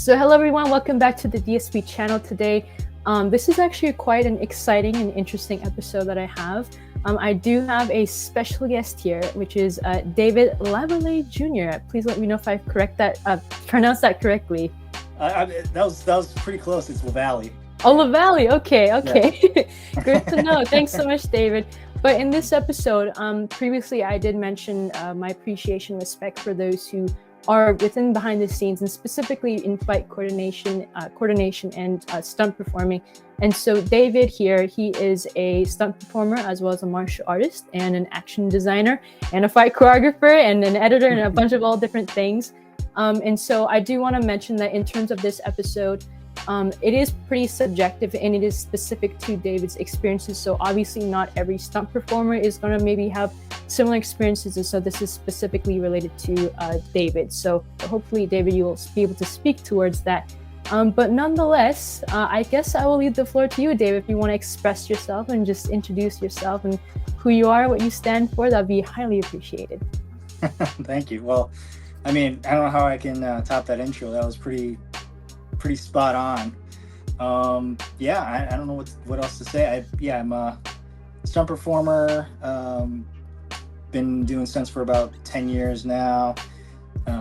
So hello everyone, welcome back to the DSP channel today. This is actually quite an exciting and interesting episode that I have. I do have a special guest here, which is David Lavallee Jr. Please let me know if I pronounced that correctly. That was pretty close. It's Lavallee. Oh, Lavallee. Okay. Yeah. Good to know. Thanks so much, David. But in this episode, previously I did mention my appreciation and respect for those who are within behind the scenes, and specifically in fight coordination and stunt performing. And so David here, he is a stunt performer as well as a martial artist and an action designer and a fight choreographer and an editor and a bunch of all different things. And so I do want to mention that in terms of this episode, it is pretty subjective and it is specific to David's experiences. So obviously not every stunt performer is going to maybe have similar experiences, and so this is specifically related to David. So hopefully, David, you will be able to speak towards that. But nonetheless, I guess I will leave the floor to you, David, if you want to express yourself and just introduce yourself and who you are, what you stand for. That'd be highly appreciated. Thank you. Well, I mean, I don't know how I can top that intro. That was pretty spot on. I don't know what else to say. I'm a stunt performer. Been doing stunts for about 10 years now.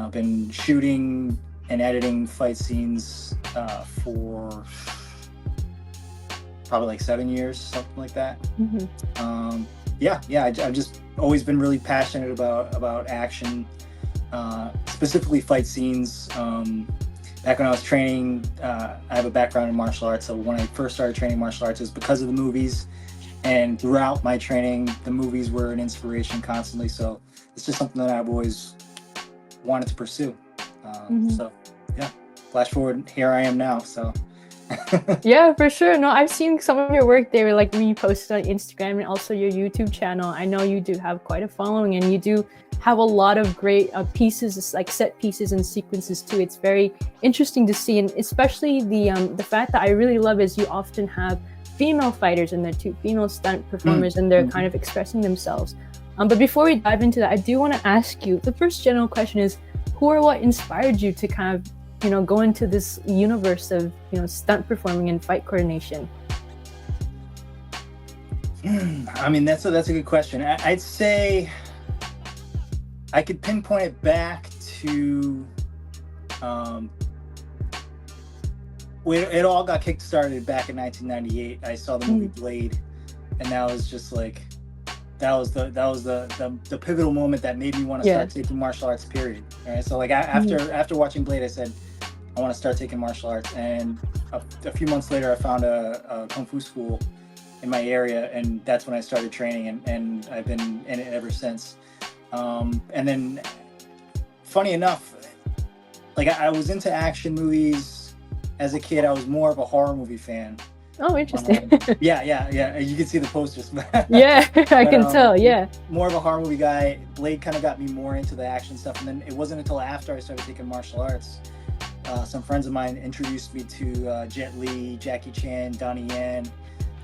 Been shooting and editing fight scenes for probably like 7 years, something like that. Mm-hmm. I've just always been really passionate about action, specifically fight scenes. Back when I was training, I have a background in martial arts, so when I first started training martial arts, it was because of the movies. And throughout my training, the movies were an inspiration constantly. So it's just something that I've always wanted to pursue. So yeah, flash forward, here I am now. So yeah, for sure. No, I've seen some of your work there, like when you posted on Instagram and also your YouTube channel. I know you do have quite a following, and you do have a lot of great pieces, like set pieces and sequences too. It's very interesting to see, and especially the fact that I really love is you often have female fighters in there too, female stunt performers, and they're kind of expressing themselves. But before we dive into that, I do want to ask you, the first general question is, who or what inspired you to kind of, go into this universe of, stunt performing and fight coordination? I mean, that's a good question. I'd say I could pinpoint it back to it all got kick-started back in 1998. I saw the movie Blade, and that was just like that was the pivotal moment that made me want to start taking martial arts. Period. All right, so like after watching Blade, I said I want to start taking martial arts, and a few months later, I found a kung fu school in my area, and that's when I started training, and I've been in it ever since. And then, funny enough, like I was into action movies. As a kid, I was more of a horror movie fan. Oh, interesting. Yeah. You can see the posters. Yeah, I can tell. Yeah. More of a horror movie guy. Blade kind of got me more into the action stuff. And then it wasn't until after I started taking martial arts, some friends of mine introduced me to Jet Li, Jackie Chan, Donnie Yen.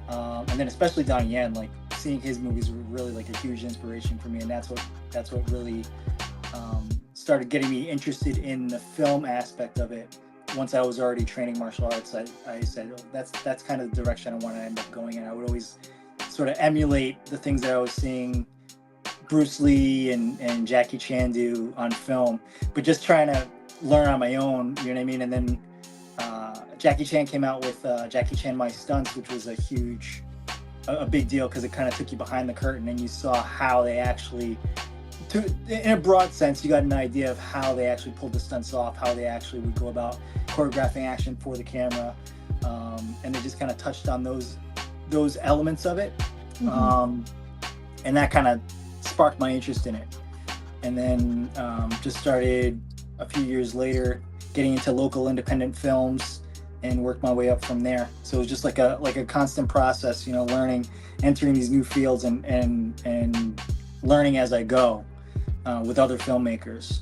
And then especially Donnie Yen, like seeing his movies were really like a huge inspiration for me. And that's what really started getting me interested in the film aspect of it. Once I was already training martial arts, I said, that's kind of the direction I want to end up going in. I would always sort of emulate the things that I was seeing Bruce Lee and Jackie Chan do on film, but just trying to learn on my own, you know what I mean? And then Jackie Chan came out with Jackie Chan My Stunts, which was a big deal because it kind of took you behind the curtain and you saw how they actually, in a broad sense, you got an idea of how they actually pulled the stunts off, how they actually would go about choreographing action for the camera, and they just kind of touched on those elements of it, and that kind of sparked my interest in it. And then just started a few years later getting into local independent films and worked my way up from there. So it was just like a constant process, learning, entering these new fields and learning as I go. With other filmmakers.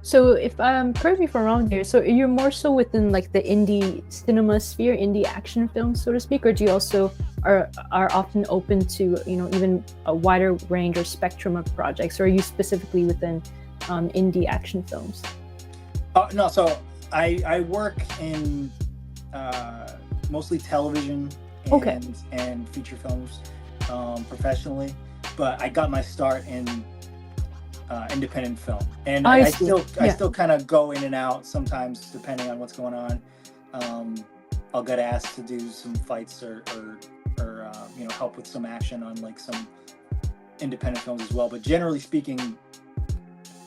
So if correct me if I'm wrong here, so you're more so within like the indie cinema sphere, indie action films, so to speak, or do you also are often open to even a wider range or spectrum of projects, or are you specifically within indie action films? No, so I work in mostly television Okay. and feature films professionally, but I got my start in independent film, and I I see. still I Yeah. still kind of go in and out sometimes depending on what's going on. Um, I'll get asked to do some fights or help with some action on like some independent films as well. But generally speaking,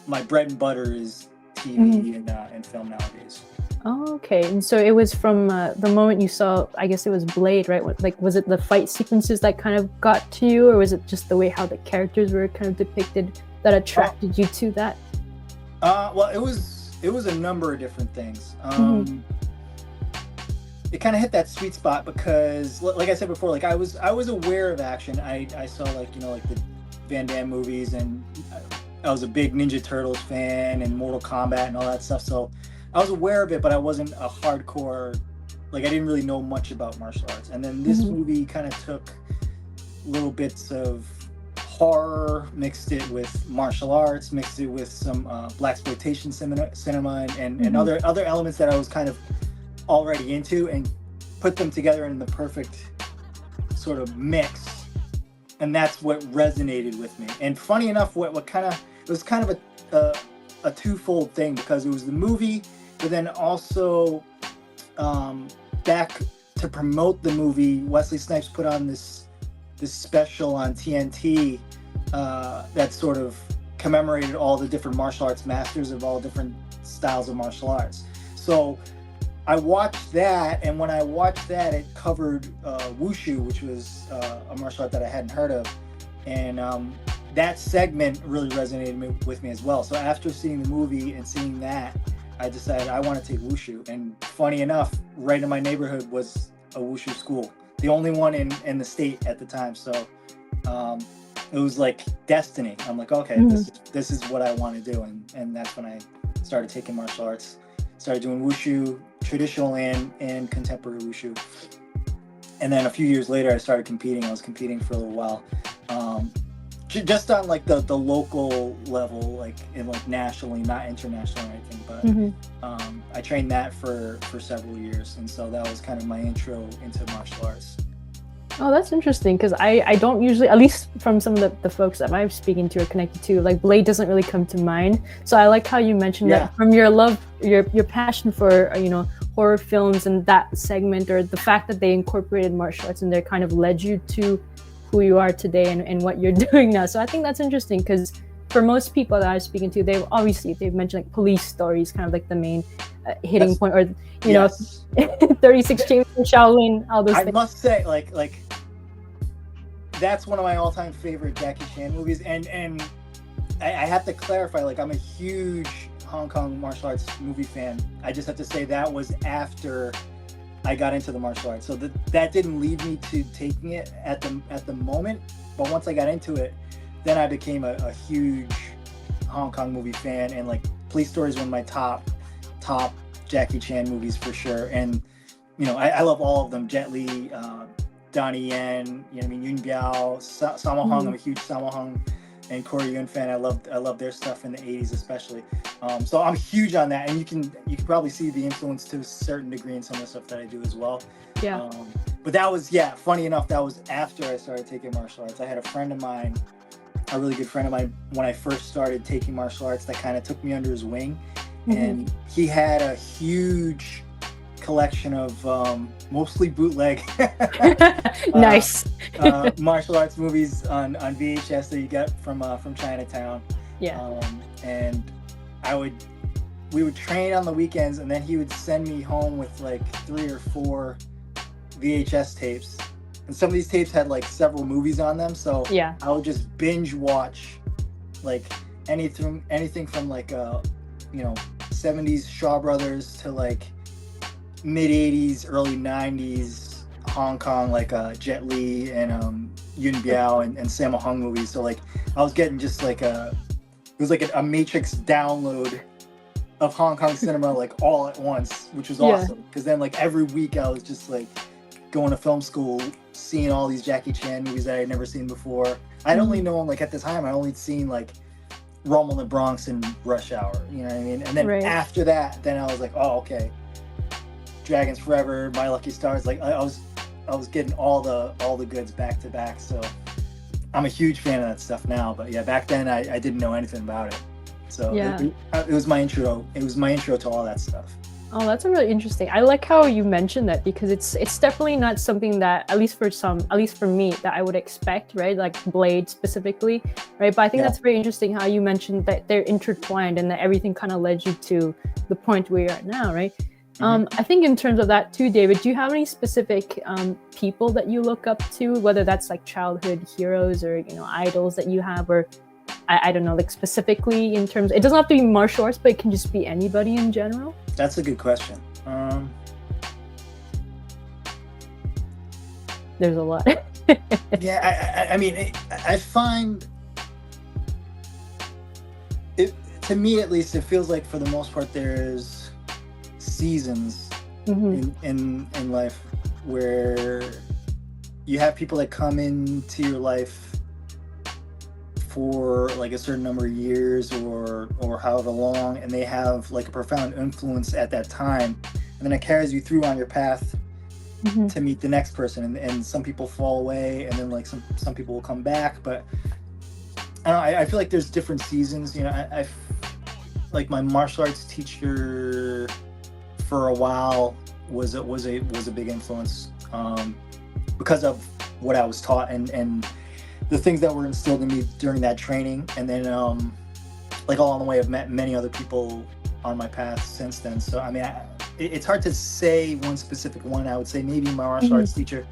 my bread and butter is TV and film nowadays. Oh, okay. And so it was from the moment you saw, I guess it was Blade, right? Like, was it the fight sequences that kind of got to you, or was it just the way how the characters were kind of depicted that attracted you to that? Well, it was a number of different things. It kind of hit that sweet spot because, like I said before, like I was aware of action. I saw like the Van Damme movies, and I was a big Ninja Turtles fan and Mortal Kombat and all that stuff. So I was aware of it, but I wasn't a hardcore. Like I didn't really know much about martial arts. And then this movie kind of took little bits of horror, mixed it with martial arts, mixed it with some blaxploitation cinema and other elements that I was kind of already into, and put them together in the perfect sort of mix, and that's what resonated with me. And funny enough, what kind of, it was kind of a twofold thing, because it was the movie, but then also back to promote the movie, Wesley Snipes put on this special on TNT that sort of commemorated all the different martial arts masters of all different styles of martial arts. So I watched that, and when I watched that, it covered wushu, which was a martial art that I hadn't heard of, and that segment really resonated with me as well. So after seeing the movie and seeing that, I decided I want to take wushu. And funny enough, right in my neighborhood was a wushu school, the only one in the state at the time. So it was like destiny. I'm like, okay, this is what I want to do, and that's when I started taking martial arts. Started doing wushu, traditional and contemporary wushu. And then a few years later, I started competing. I was competing for a little while, just on like the local level, like in like nationally, not international or anything. But I trained that for several years, and so that was kind of my intro into martial arts. Oh, that's interesting, because I don't usually, at least from some of the folks that I'm speaking to or connected to, like Blade doesn't really come to mind. So I like how you mentioned that from your love, your passion for horror films and that segment, or the fact that they incorporated martial arts in there, kind of led you to who you are today and what you're doing now. So I think that's interesting, because for most people that I'm speaking to, they've mentioned like police stories, kind of like the main hitting point, or you know, 36 Chains in Shaolin, all those things. I must say, like that's one of my all-time favorite Jackie Chan movies, and I have to clarify, like I'm a huge Hong Kong martial arts movie fan. I just have to say that was after I got into the martial arts, so that didn't lead me to taking it at the moment. But once I got into it, then I became a huge Hong Kong movie fan, and like Police Story is one of my top Jackie Chan movies for sure. And I love all of them. Jet Li, Donnie Yen, Yun Biao, Sammo Hung. I'm a huge Sammo Hung and Corey Yun fan. I love their stuff in the 80s especially. So I'm huge on that, and you can probably see the influence to a certain degree in some of the stuff that I do as well. Yeah. But that was, funny enough, that was after I started taking martial arts. I had a friend of mine, a really good friend of mine, when I first started taking martial arts, that kind of took me under his wing. And he had a huge collection of mostly bootleg nice martial arts movies on VHS that you get from Chinatown. And we would train on the weekends, and then he would send me home with like 3 or 4 VHS tapes, and some of these tapes had like several movies on them, so I would just binge watch like anything from like 70s Shaw Brothers to like mid 80s, early 90s Hong Kong, like Jet Li and Yun Biao and Sammo Hung movies. So like I was getting just like it was like a Matrix download of Hong Kong cinema like all at once, which was awesome, because then like every week I was just like going to film school, seeing all these Jackie Chan movies that I had never seen before. I'd only known, like at the time, I only seen like Rumble in the Bronx in Rush Hour, you know what I mean? And then Right. after that, then I was like, oh, okay, Dragons Forever, My Lucky Stars. Like I was getting all the goods back to back. So I'm a huge fan of that stuff now. But yeah, back then I didn't know anything about it. So Yeah. it was my intro. It was my intro to all that stuff. Oh, that's really interesting. I like how you mentioned that, because it's definitely not something that, at least for me, that I would expect, right? Like Blade specifically, right? But I think Yeah. that's very interesting how you mentioned that they're intertwined and that everything kind of led you to the point where you're at now, right? I think in terms of that too, David, do you have any specific people that you look up to, whether that's like childhood heroes or, you know, idols that you have, or I don't know, like specifically in terms, it doesn't have to be martial arts, but it can just be anybody in general? That's a good question. There's a lot. Yeah, I mean, I find it, to me at least, it feels like for the most part there's seasons in life where you have people that come into your life for like a certain number of years or however long, and they have like a profound influence at that time, and then it carries you through on your path to meet the next person, and some people fall away, and then like some people will come back. But I don't know, I feel like there's different seasons, you know. I like my martial arts teacher for a while was a big influence, because of what I was taught and the things that were instilled in me during that training. And then like along the way I've met many other people on my path since then. So I mean, it's hard to say one specific one. I would say maybe my martial arts teacher,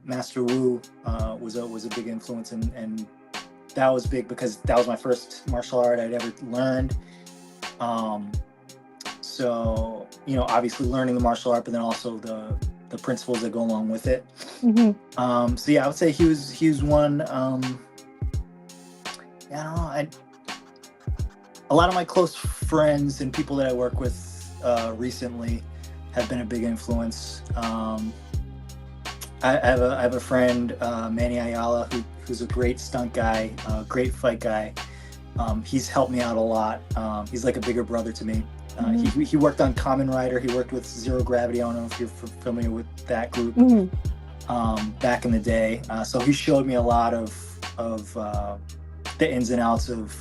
Master Wu, was a big influence, and that was big because that was my first martial art I'd ever learned. So, you know, obviously learning the martial art, but then also the principles that go along with it. So yeah, I would say he was one. I don't know. A lot of my close friends and people that I work with recently have been a big influence. I have a friend, Manny Ayala, who's a great stunt guy, great fight guy. He's helped me out a lot. He's like a bigger brother to me. He worked on Kamen Rider. He worked with Zero Gravity. I don't know if you're familiar with that group. Back in the day. So he showed me a lot of the ins and outs of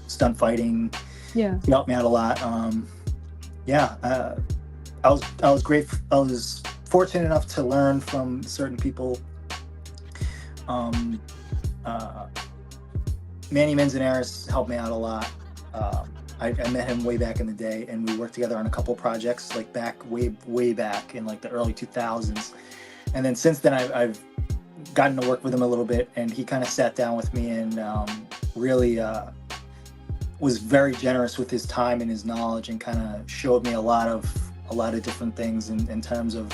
stunt fighting. Yeah. He helped me out a lot. I was grateful. I was fortunate enough to learn from certain people. Manny Manzanares helped me out a lot. I met him way back in the day, and we worked together on a couple projects, like way back in like the early 2000s. And then since then, I've gotten to work with him a little bit, and he kind of sat down with me and really was very generous with his time and his knowledge, and kind of showed me a lot of different things in terms of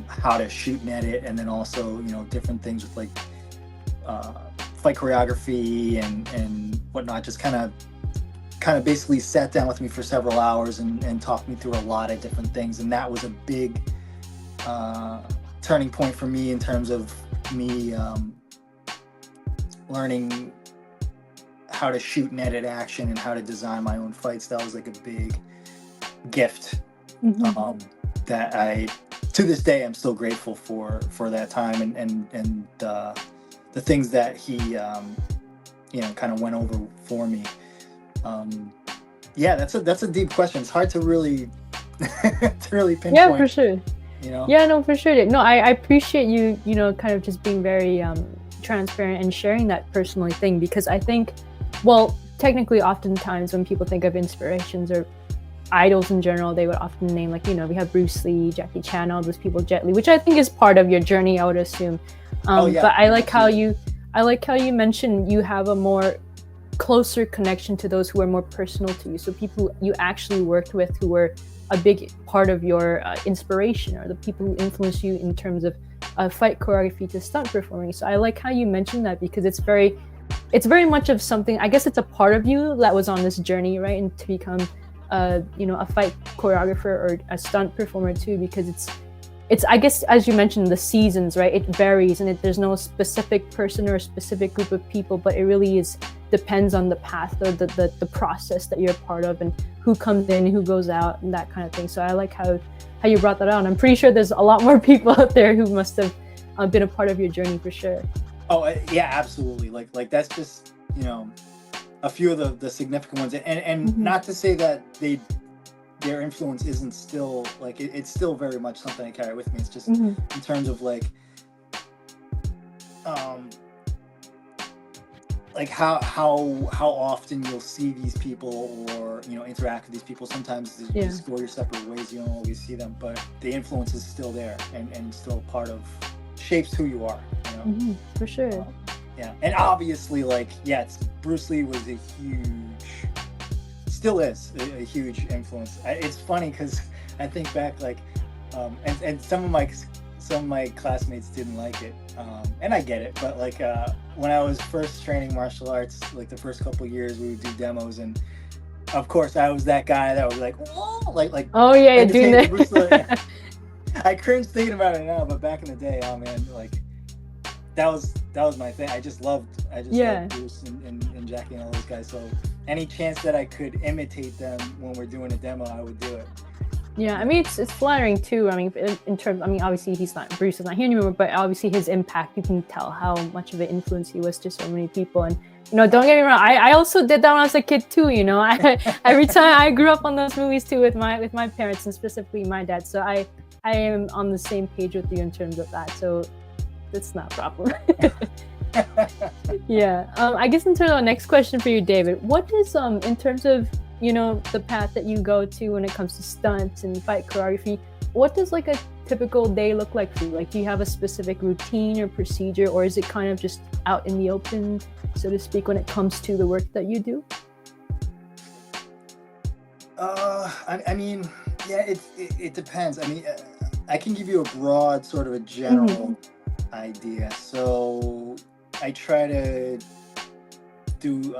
how to shoot and edit, and then also, you know, different things with like fight choreography and whatnot. Just kind of basically sat down with me for several hours and talked me through a lot of different things, and that was a big turning point for me in terms of me learning how to shoot and edit action and how to design my own fights. That was like a big gift that I, to this day, I'm still grateful for that time and the things that he you know, kind of went over for me. Yeah, that's a deep question. It's hard to really pinpoint. Yeah, for sure. You know? Yeah, no, for sure. No, I appreciate you, you know, kind of just being very transparent and sharing that personally thing, because I think, well, technically oftentimes when people think of inspirations or idols in general, they would often name, like, you know, we have Bruce Lee, Jackie Chan, all those people, Jet Li, which I think is part of your journey, I would assume. But I like how you mentioned you have a more closer connection to those who are more personal to you. So people you actually worked with who were a big part of your inspiration, or the people who influenced you in terms of fight choreography to stunt performing. So I like how you mentioned that, because it's very much of something, I guess it's a part of you that was on this journey, right? And to become you know, a fight choreographer or a stunt performer too, because it's, I guess, as you mentioned, the seasons, right? It varies, and there's no specific person or a specific group of people, but it really depends on the path or the process that you're a part of, and who comes in, who goes out, and that kind of thing. So I like how you brought that on. I'm pretty sure there's a lot more people out there who must have been a part of your journey for sure. Oh yeah, absolutely. Like that's just, a few of the significant ones, and not to say that their influence isn't still like it's still very much something I carry with me. It's just in terms of like how often you'll see these people or interact with these people. Sometimes you just go your separate ways, you don't always see them, but the influence is still there and still part of shapes who you are, for sure. Yeah, and obviously, Bruce Lee was still is a huge influence. It's funny because I think back, and some of my classmates didn't like it, and I get it. But when I was first training martial arts, the first couple of years, we would do demos, and of course, I was that guy that was like, whoa, oh yeah, you're doing that. I cringe thinking about it now, but back in the day, oh man, that was my thing. I just loved Bruce and Jackie and all those guys. So any chance that I could imitate them when we're doing a demo, I would do it. Yeah, I mean it's flattering too. I mean, in terms, obviously Bruce is not here anymore, but obviously his impact, you can tell how much of an influence he was to so many people. And don't get me wrong, I also did that when I was a kid too. Every time I grew up on those movies too with my parents, and specifically my dad. So I am on the same page with you in terms of that. So it's not a problem. Yeah. I guess in terms of the next question for you, David, what is in terms of the path that you go to when it comes to stunts and fight choreography, what does a typical day look like for you? Do you have a specific routine or procedure, or is it kind of just out in the open, so to speak, when it comes to the work that you do? I mean, yeah, it depends. I mean, I can give you a broad sort of a general idea. So I try to do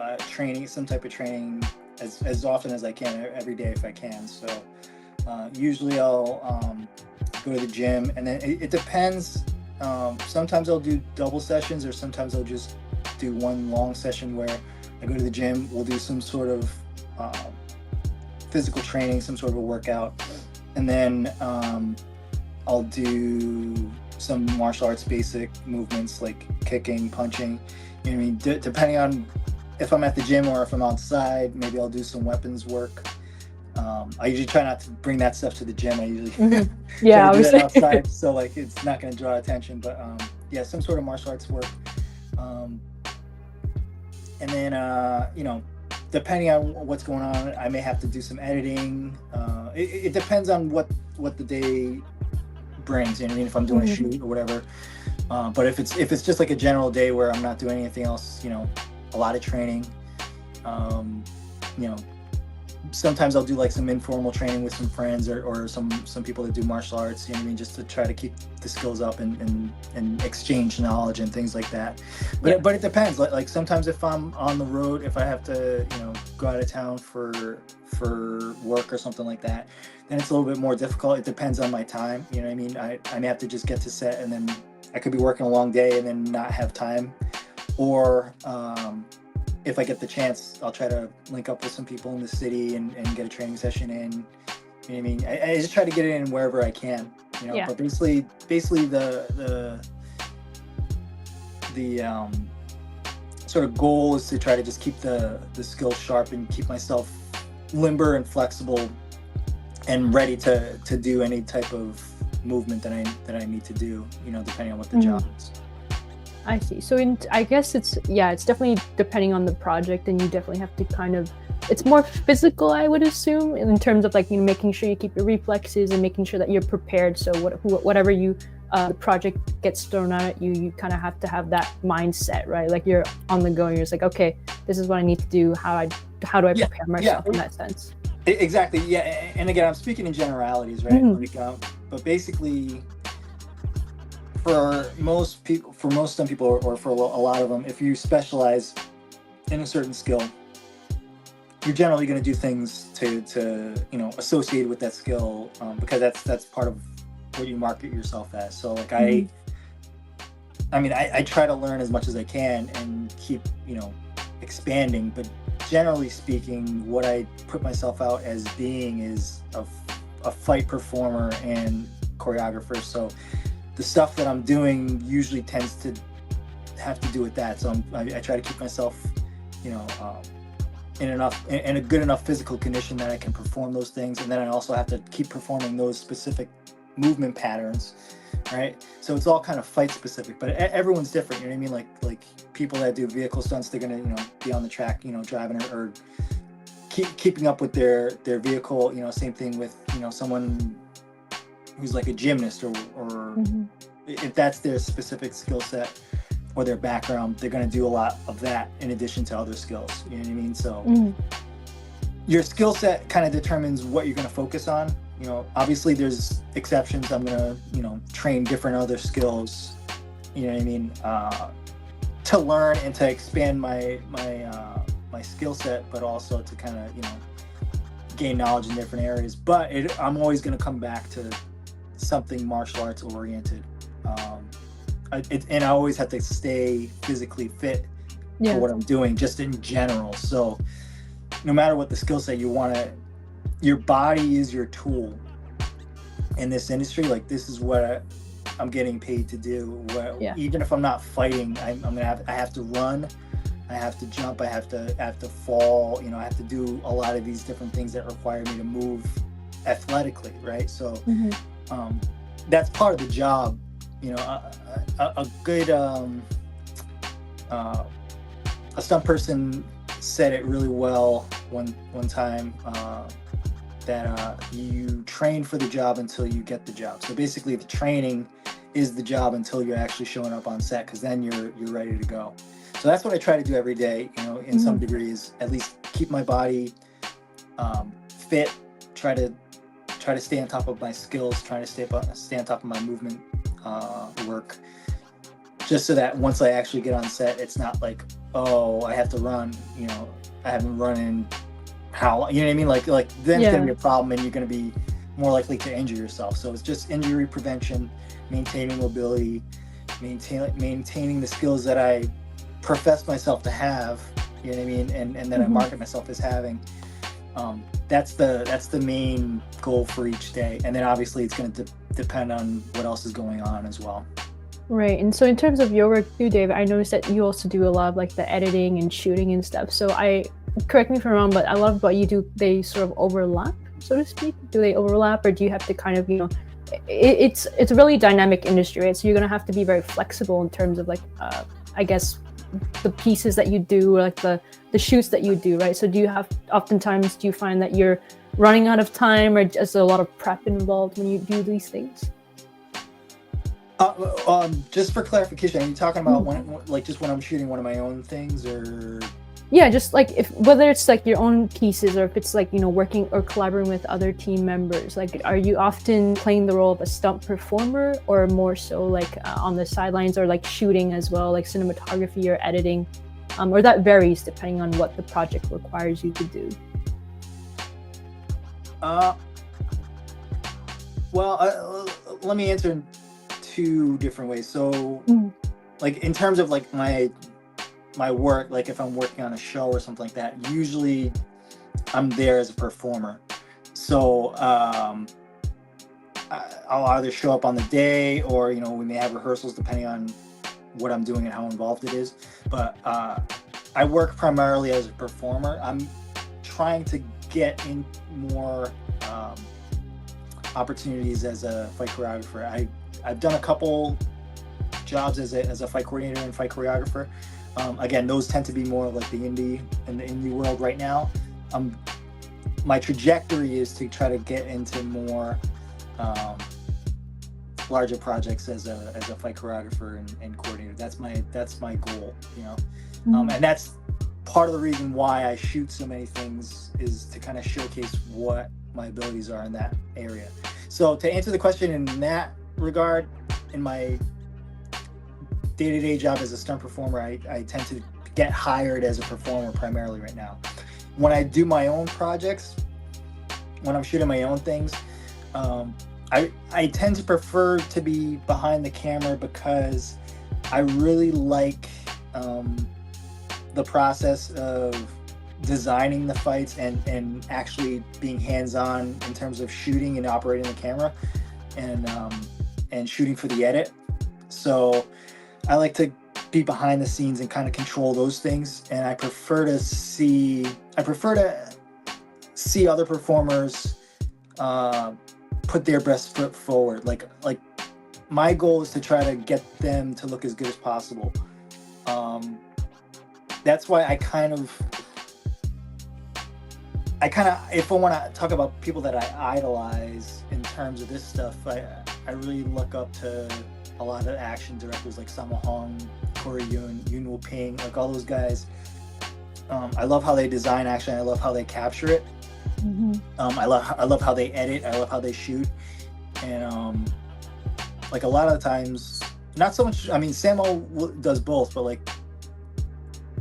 some type of training as often as I can, every day if I can. So usually I'll go to the gym, and then it depends. Sometimes I'll do double sessions, or sometimes I'll just do one long session where I go to the gym, we'll do some sort of physical training, some sort of a workout, and then I'll do some martial arts basic movements like kicking, punching. You know what I mean? Depending on if I'm at the gym or if I'm outside, maybe I'll do some weapons work. I usually try not to bring that stuff to the gym. I usually try to do that outside, so it's not going to draw attention. But some sort of martial arts work. And then depending on what's going on, I may have to do some editing. It depends on what the day brings. You know what I mean? If I'm doing a shoot or whatever. But if it's just a general day where I'm not doing anything else, a lot of training. Sometimes I'll do some informal training with some friends or some people that do martial arts. You know what I mean? Just to try to keep the skills up and exchange knowledge and things like that. But it depends. Sometimes if I'm on the road, if I have to go out of town for work or something like that, then it's a little bit more difficult. It depends on my time. You know what I mean? I may have to just get to set, and then I could be working a long day and then not have time. Or if I get the chance, I'll try to link up with some people in the city and get a training session in. You know what I mean? I just try to get it in wherever I can. But basically the sort of goal is to try to just keep the skills sharp and keep myself limber and flexible and ready to do any type of movement that I need to do, depending on what the job is. I see. So I guess it's definitely depending on the project, and you definitely have to it's more physical, I would assume, in terms of making sure you keep your reflexes and making sure that you're prepared. So whatever the project gets thrown out at you, you kind of have to have that mindset, right? You're on the go, and you're just okay, this is what I need to do. How do I prepare myself in that sense? Exactly. Yeah. And again, I'm speaking in generalities, right? But basically, for most stunt people, or for a lot of them, if you specialize in a certain skill, you're generally going to do things to associate with that skill, because that's part of what you market yourself as. So like Mhm. I mean, I try to learn as much as I can and keep, expanding. But generally speaking, what I put myself out as being is a fight performer and choreographer. So the stuff that I'm doing usually tends to have to do with that. So I try to keep myself, you know, in a good enough physical condition that I can perform those things, and then I also have to keep performing those specific movement patterns, right? So it's all kind of fight specific, but everyone's different. You know what I mean? Like people that do vehicle stunts, they're gonna be on the track, driving or keeping up with their vehicle. Same thing with someone who's like a gymnast or Mhm. if that's their specific skill set or their background, they're going to do a lot of that in addition to other skills. You know what I mean? So Mhm. your skill set kind of determines what you're going to focus on. Obviously there's exceptions. I'm going to, train different other skills, you know what I mean? To learn and to expand my skill set, but also to kind of, gain knowledge in different areas. But I'm always going to come back to something martial arts oriented. And I always have to stay physically fit for what I'm doing, just in general. So no matter what the skill set you want to, your body is your tool in this industry. Like this is what I'm getting paid to do. Even if I'm not fighting, I have to run, I have to jump, I have to fall. I have to do a lot of these different things that require me to move athletically, right? So that's part of the job. A good a stunt person said it really well one time, that you train for the job until you get the job. So basically the training is the job until you're actually showing up on set, because then you're ready to go. So that's what I try to do every day, in some degree, is at least keep my body fit, try to stay on top of my skills, trying to stay on top of my movement work, just so that once I actually get on set, it's not like, oh, I have to run, I haven't run in how, you know what I mean? Like then it's gonna be a problem, and you're gonna be more likely to injure yourself. So it's just injury prevention, maintaining mobility, maintaining the skills that I profess myself to have, you know what I mean, and that I market myself as having. That's the main goal for each day, and then obviously it's going to depend on what else is going on as well. Right. And so in terms of your work too, David, I noticed that you also do a lot of like the editing and shooting and stuff. So correct me if I'm wrong, but a lot of what you do, they sort of overlap, so to speak. Do they overlap, or do you have to kind of, it's a really dynamic industry, right? So you're going to have to be very flexible in terms of like, I guess, the pieces that you do, or like the shoots that you do, right? So do you find that you're running out of time, or just a lot of prep involved when you do these things? Just for clarification, are you talking about just when I'm shooting one of my own things, or? Yeah, just like whether it's like your own pieces, or if it's like, working or collaborating with other team members, like are you often playing the role of a stunt performer, or more so like on the sidelines, or like shooting as well, like cinematography or editing, or that varies depending on what the project requires you to do? Well, let me answer in two different ways. So like in terms of like my work, like if I'm working on a show or something like that, usually I'm there as a performer. So I'll either show up on the day, or we may have rehearsals depending on what I'm doing and how involved it is. But I work primarily as a performer. I'm trying to get in more opportunities as a fight choreographer. I've done a couple jobs as a fight coordinator and fight choreographer. Again, those tend to be more like the indie world right now. My trajectory is to try to get into more larger projects as a fight choreographer and coordinator. That's my goal, and that's part of the reason why I shoot so many things, is to kind of showcase what my abilities are in that area. So to answer the question in that regard, in my day-to-day job as a stunt performer, I tend to get hired as a performer primarily right now. When I do my own projects, when I'm shooting my own things, I tend to prefer to be behind the camera because I really like the process of designing the fights and actually being hands-on in terms of shooting and operating the camera and shooting for the edit. So I like to be behind the scenes and kind of control those things, and I prefer to see other performers put their best foot forward. Like my goal is to try to get them to look as good as possible. That's why I kind of, if I want to talk about people that I idolize in terms of this stuff, I really look up to a lot of action directors like Sammo Hung, Corey Yun Woo Ping, like all those guys. I love how they design action. I love how they capture it. Mm-hmm. I love how they edit. I love how they shoot. And like a lot of the times, not so much. I mean, Sammo does both, but like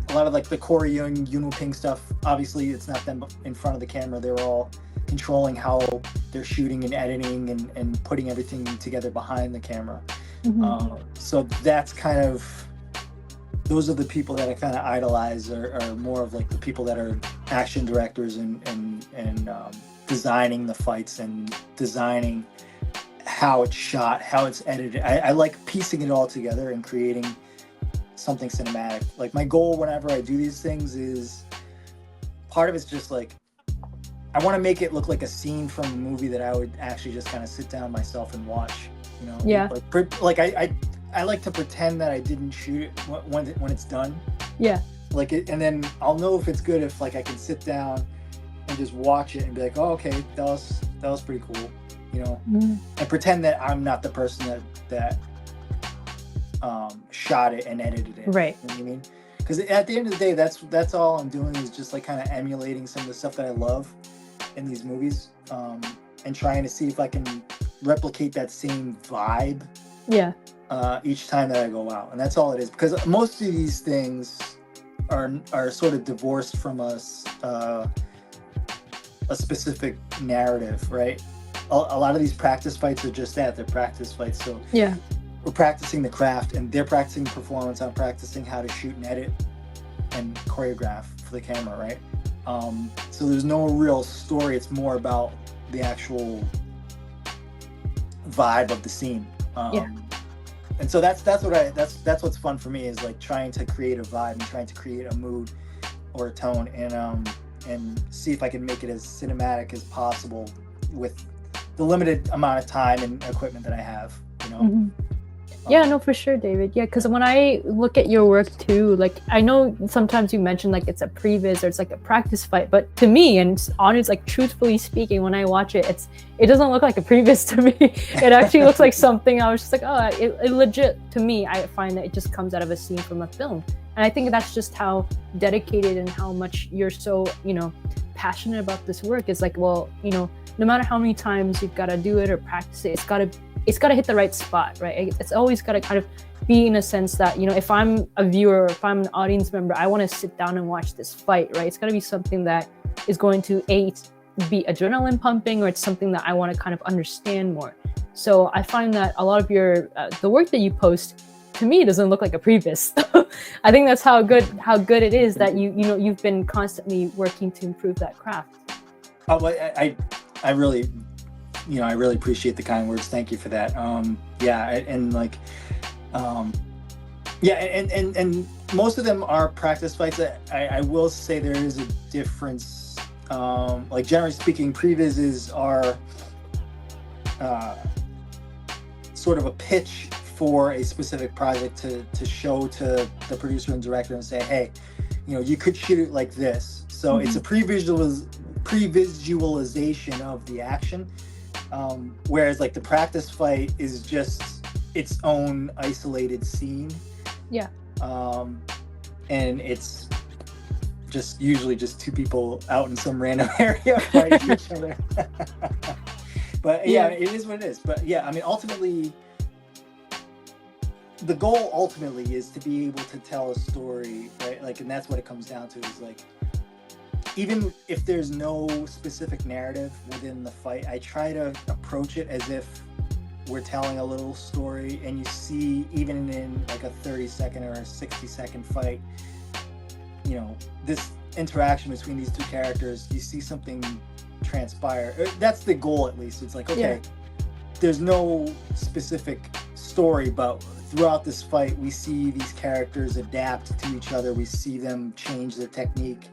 a lot of like the Corey Yun Woo Ping stuff. Obviously, it's not them in front of the camera. They're all controlling how they're shooting and editing and putting everything together behind the camera. Mm-hmm. So that's kind of, those are the people that I kind of idolize, are more of like the people that are action directors and designing the fights and designing how it's shot, how it's edited. I like piecing it all together and creating something cinematic. Like my goal whenever I do these things is, part of it's just like, I want to make it look like a scene from a movie that I would actually just kind of sit down myself and watch, you know? Yeah. Like I like to pretend that I didn't shoot it when it's done. Yeah. Like it, and then I'll know if it's good if like I can sit down and just watch it and be like, oh, okay, that was pretty cool, you know? Mm-hmm. And pretend that I'm not the person that shot it and edited it. Right. You know what I mean? Because at the end of the day, that's all I'm doing is just like kind of emulating some of the stuff that I love in these movies, and trying to see if I can replicate that same vibe. Yeah. Each time that I go out, and that's all it is. Because most of these things are sort of divorced from a specific narrative, right? A lot of these practice fights are just that, they're practice fights. So yeah, we're practicing the craft, and they're practicing performance. I'm practicing how to shoot and edit and choreograph for the camera, right? So there's no real story. It's more about the actual vibe of the scene. Yeah. And so that's what's fun for me, is like trying to create a vibe and trying to create a mood or a tone, and see if I can make it as cinematic as possible with the limited amount of time and equipment that I have, you know? Mm-hmm. Yeah, no, for sure, David. Yeah, because when I look at your work too, like I know sometimes you mention like it's a previs or it's like a practice fight, but to me, and honest, like truthfully speaking, when I watch it, it doesn't look like a previs to me. It actually looks like something I was just like, oh, it legit, to me, I find that it just comes out of a scene from a film. And I think that's just how dedicated and how much you're so, passionate about this work. Is like, well, no matter how many times you've got to do it or practice it, it's got to hit the right spot, right? It's always got to kind of be in a sense that, if I'm a viewer, if I'm an audience member, I want to sit down and watch this fight, right? It's got to be something that is going to be adrenaline pumping, or it's something that I want to kind of understand more. So I find that a lot of your the work that you post, to me, doesn't look like a previs. I think that's how good it is that you've been constantly working to improve that craft. Oh, well, I really, I really appreciate the kind words. Thank you for that. And most of them are practice fights. I will say there is a difference. Like generally speaking, previses are sort of a pitch for a specific project to show to the producer and director and say, hey, you could shoot it like this. So mm-hmm. It's a pre-visualization of the action. Whereas like the practice fight is just its own isolated scene. Yeah. And it's just usually just two people out in some random area fighting each other. But yeah, it is what it is. But yeah, I mean, ultimately, the goal ultimately is to be able to tell a story, right? Like, and that's what it comes down to, is like even if there's no specific narrative within the fight, I try to approach it as if we're telling a little story. And you see, even in like a 30-second or a 60-second fight, you know, this interaction between these two characters, you see something transpire. That's the goal, at least. It's like, okay, there's no specific story, but throughout this fight, we see these characters adapt to each other. We see them change their technique.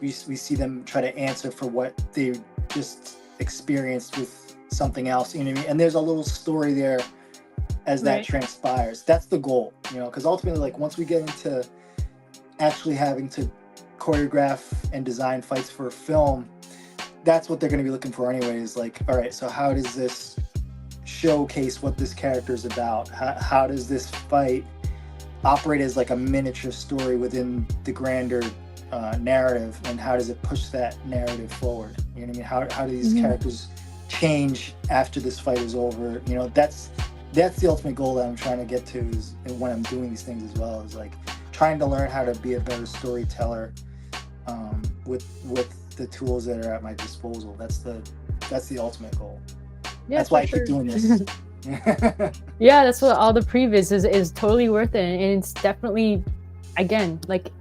We see them try to answer for what they just experienced with something else, you know what I mean? And there's a little story there as that transpires. That's the goal, you know, because ultimately, like, once we get into actually having to choreograph and design fights for a film, that's what they're going to be looking for anyways. Like, all right, so how does this showcase what this character is about? How does this fight operate as like a miniature story within the grander narrative, and how does it push that narrative forward? You know what I mean? How do these characters change after this fight is over? You know, that's the ultimate goal that I'm trying to get to, is when I'm doing these things as well, is like trying to learn how to be a better storyteller with the tools that are at my disposal. That's the ultimate goal. Yeah, that's why I keep doing this. Yeah, that's what all the previs is totally worth it, and it's definitely, again, like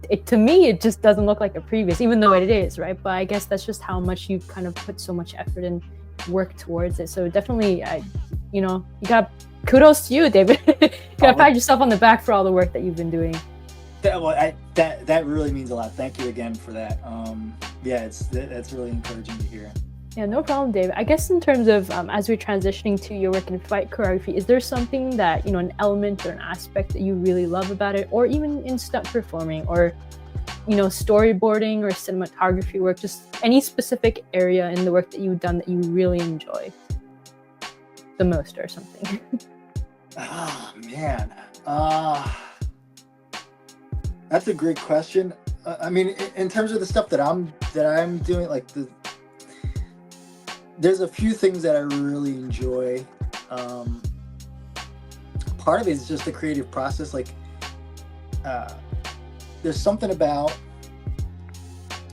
it to me, it just doesn't look like a previs, even though it is, right? But I guess that's just how much you kind of put so much effort and work towards it. So definitely, you know, you got kudos to you, David. You gotta pat yourself on the back for all the work that you've been doing. That really means a lot. Thank you again for that. Yeah, that's really encouraging to hear. Yeah, no problem, David. I guess in terms of as we're transitioning to your work in fight choreography, is there something that, you know, an element or an aspect that you really love about it, or even in stunt performing, or, you know, storyboarding or cinematography work, just any specific area in the work that you've done that you really enjoy the most or something? Oh, man. That's a great question. I mean, in terms of the stuff that I'm doing, like there's a few things that I really enjoy. Part of it is just the creative process. Like, there's something about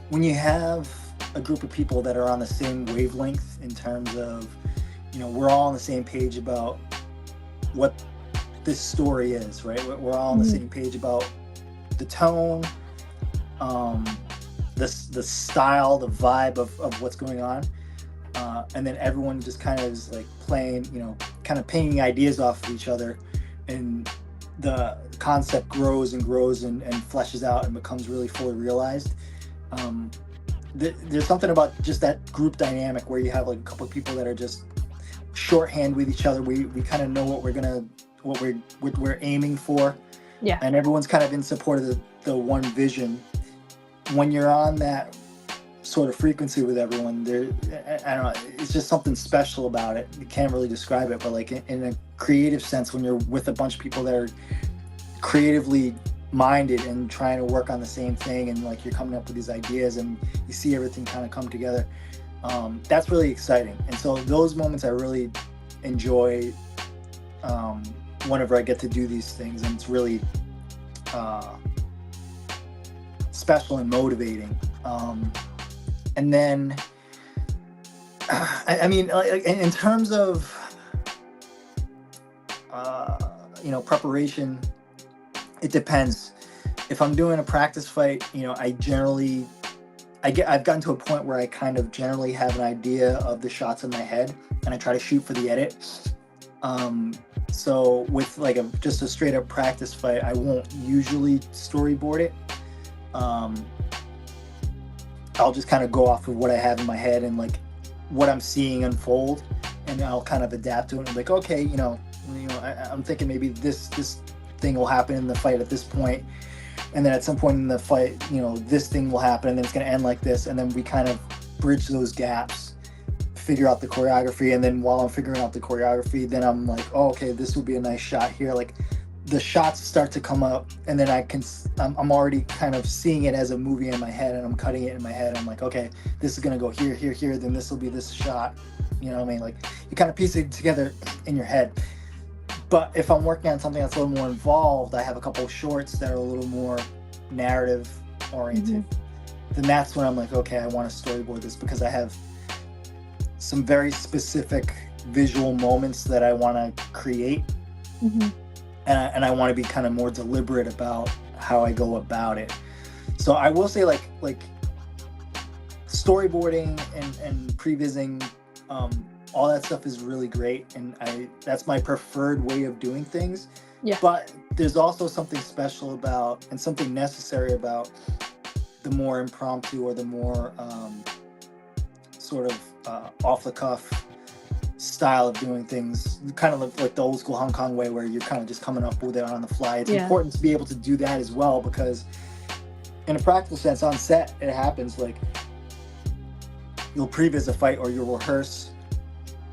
when you have a group of people that are on the same wavelength in terms of, you know, we're all on the same page about what this story is, right? We're all on the same page about the tone, the style, the vibe of what's going on. And then everyone just kind of is like playing, you know, kind of pinging ideas off of each other, and the concept grows and grows and fleshes out and becomes really fully realized. There's something about just that group dynamic where you have like a couple of people that are just shorthand with each other. We kind of know what we're aiming for. Yeah. And everyone's kind of in support of the one vision. When you're on that sort of frequency with everyone, I don't know, it's just something special about it. You can't really describe it, but like in a creative sense, when you're with a bunch of people that are creatively minded and trying to work on the same thing, and like you're coming up with these ideas and you see everything kind of come together, that's really exciting. And so those moments I really enjoy whenever I get to do these things, and it's really special and motivating. And then, I mean, like, in terms of, you know, preparation, it depends. If I'm doing a practice fight, you know, I've gotten to a point where I kind of generally have an idea of the shots in my head, and I try to shoot for the edit. So with like just a straight up practice fight, I won't usually storyboard it. I'll just kind of go off of what I have in my head and like what I'm seeing unfold, and I'll kind of adapt to it. And like, okay, you know, I'm thinking maybe this thing will happen in the fight at this point, and then at some point in the fight, you know, this thing will happen, and then it's going to end like this, and then we kind of bridge those gaps, figure out the choreography, and then while I'm figuring out the choreography, then I'm like, oh, okay, this would be a nice shot here. Like, the shots start to come up, and then I'm already kind of seeing it as a movie in my head, and I'm cutting it in my head. I'm like, okay, this is gonna go here, here, here, then this will be this shot. You know what I mean? Like, you kind of piece it together in your head. But if I'm working on something that's a little more involved, I have a couple of shorts that are a little more narrative oriented. then that's when I'm like, okay, I want to storyboard this because I have some very specific visual moments that I want to create. Mm-hmm. And I want to be kind of more deliberate about how I go about it. So I will say like storyboarding and prevising, all that stuff is really great, and that's my preferred way of doing things. Yeah. But there's also something special about and something necessary about the more impromptu or the more sort of off the cuff style of doing things, kind of like the old school Hong Kong way where you're kind of just coming up with it on the fly. It's important to be able to do that as well, because in a practical sense on set it happens, like you'll previs a fight or you'll rehearse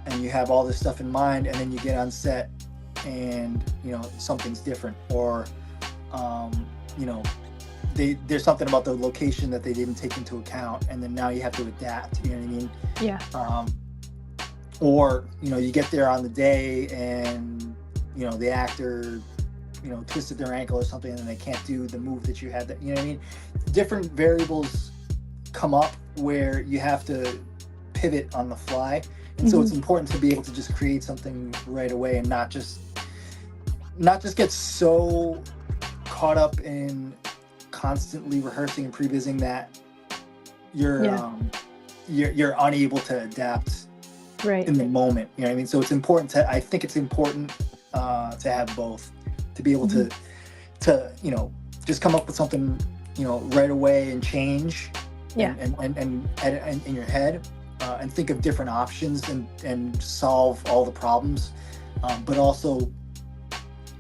and you have all this stuff in mind, and then you get on set and something's different, or there's something about the location that they didn't take into account, and then now you have to adapt, you know what I mean? Yeah. Or you get there on the day and the actor twisted their ankle or something and they can't do the move that you had, that what I mean? Different variables come up where you have to pivot on the fly, and so it's important to be able to just create something right away and not just get so caught up in constantly rehearsing and prevising that you're unable to adapt in the moment, you know what I mean? So it's important I think it's important to have both, to be able to just come up with something right away and change and edit in your head, and think of different options and solve all the problems, but also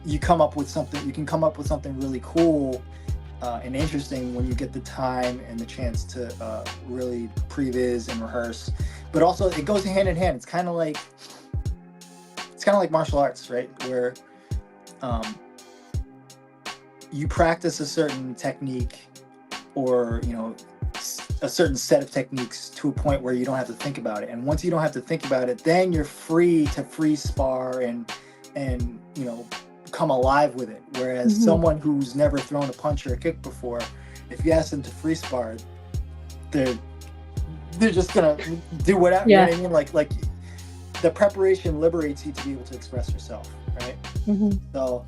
you can come up with something really cool and interesting when you get the time and the chance to really previs and rehearse. But also it goes hand in hand. It's kind of like martial arts, right? Where you practice a certain technique or a certain set of techniques to a point where you don't have to think about it. And once you don't have to think about it, then you're free to free spar and come alive with it. Whereas someone who's never thrown a punch or a kick before, if you ask them to free spar, they're just gonna do whatever. You know what I mean? Like the preparation liberates you to be able to express yourself, right? So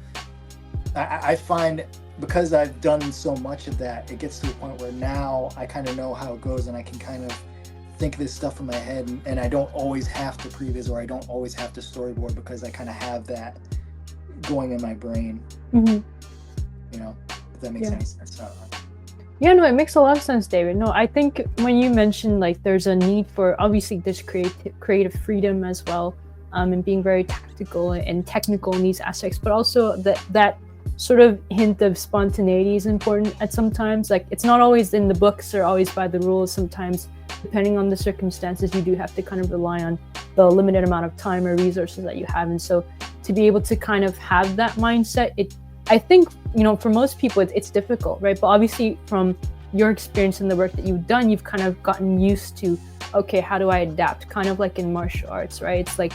I find, because I've done so much of that, it gets to a point where now I kind of know how it goes, and I can kind of think this stuff in my head, and I don't always have to previs, or I don't always have to storyboard, because I kind of have that going in my brain. If that makes any sense. Yeah, no, it makes a lot of sense, David. No, I think when you mentioned like there's a need for, obviously there's creative freedom as well, and being very tactical and technical in these aspects, but also that sort of hint of spontaneity is important at sometimes. Like it's not always in the books or always by the rules. Sometimes, depending on the circumstances, you do have to kind of rely on the limited amount of time or resources that you have. And so to be able to kind of have that mindset, I think, for most people, it's difficult, right? But obviously from your experience in the work that you've done, you've kind of gotten used to, okay, how do I adapt? Kind of like in martial arts, right? It's like,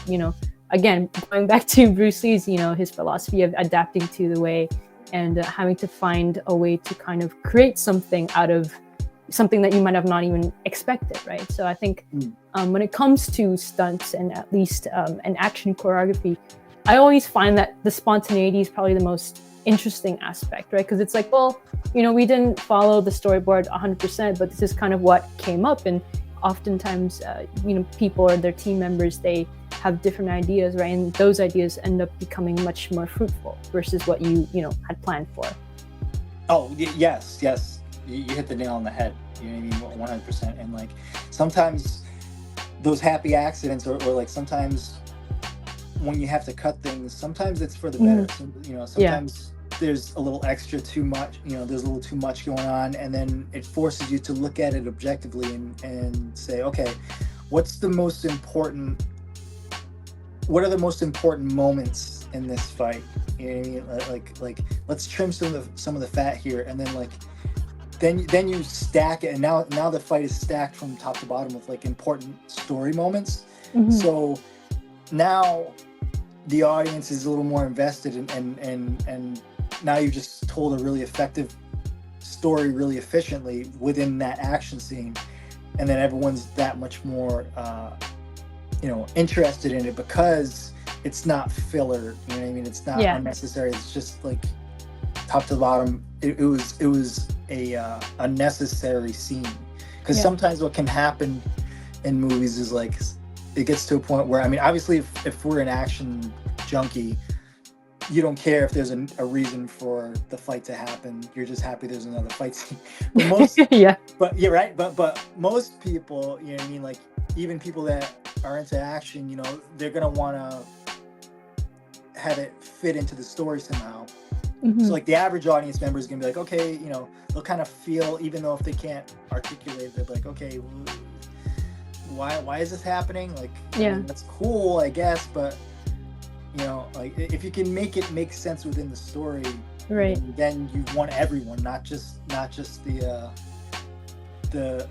again, going back to Bruce Lee's, his philosophy of adapting to the way and having to find a way to kind of create something out of something that you might have not even expected, right? So I think when it comes to stunts and at least an action choreography, I always find that the spontaneity is probably the most interesting aspect, right? Because it's like, well, we didn't follow the storyboard 100%, but this is kind of what came up. And oftentimes, people or their team members, they have different ideas, right? And those ideas end up becoming much more fruitful versus what you had planned for. Oh, yes. You hit the nail on the head. You know what I mean? 100%. And like sometimes those happy accidents, or like sometimes when you have to cut things, sometimes it's for the better. Sometimes there's a little extra too much, there's a little too much going on, and then it forces you to look at it objectively and say, okay, what are the most important moments in this fight? You know what I mean? Like let's trim some of the fat here, and then then you stack it, and now the fight is stacked from top to bottom with like important story moments. So now the audience is a little more invested, and now you've just told a really effective story really efficiently within that action scene, and then everyone's that much more interested in it because it's not filler. You know what I mean? It's not unnecessary. It's just like top to the bottom. It was a necessary scene, because sometimes what can happen in movies is like it gets to a point where, I mean, obviously if we're an action junkie, you don't care if there's a reason for the fight to happen. You're just happy there's another fight scene. But most but you're right. But most people, you know what I mean, like even people that are into action, they're gonna want to have it fit into the story somehow. Mm-hmm. So like the average audience member is gonna be like, okay, they'll kind of feel, even though if they can't articulate, they're like, okay, why is this happening? Like, I mean, that's cool, I guess, but like if you can make it make sense within the story, right, then you want everyone, not just the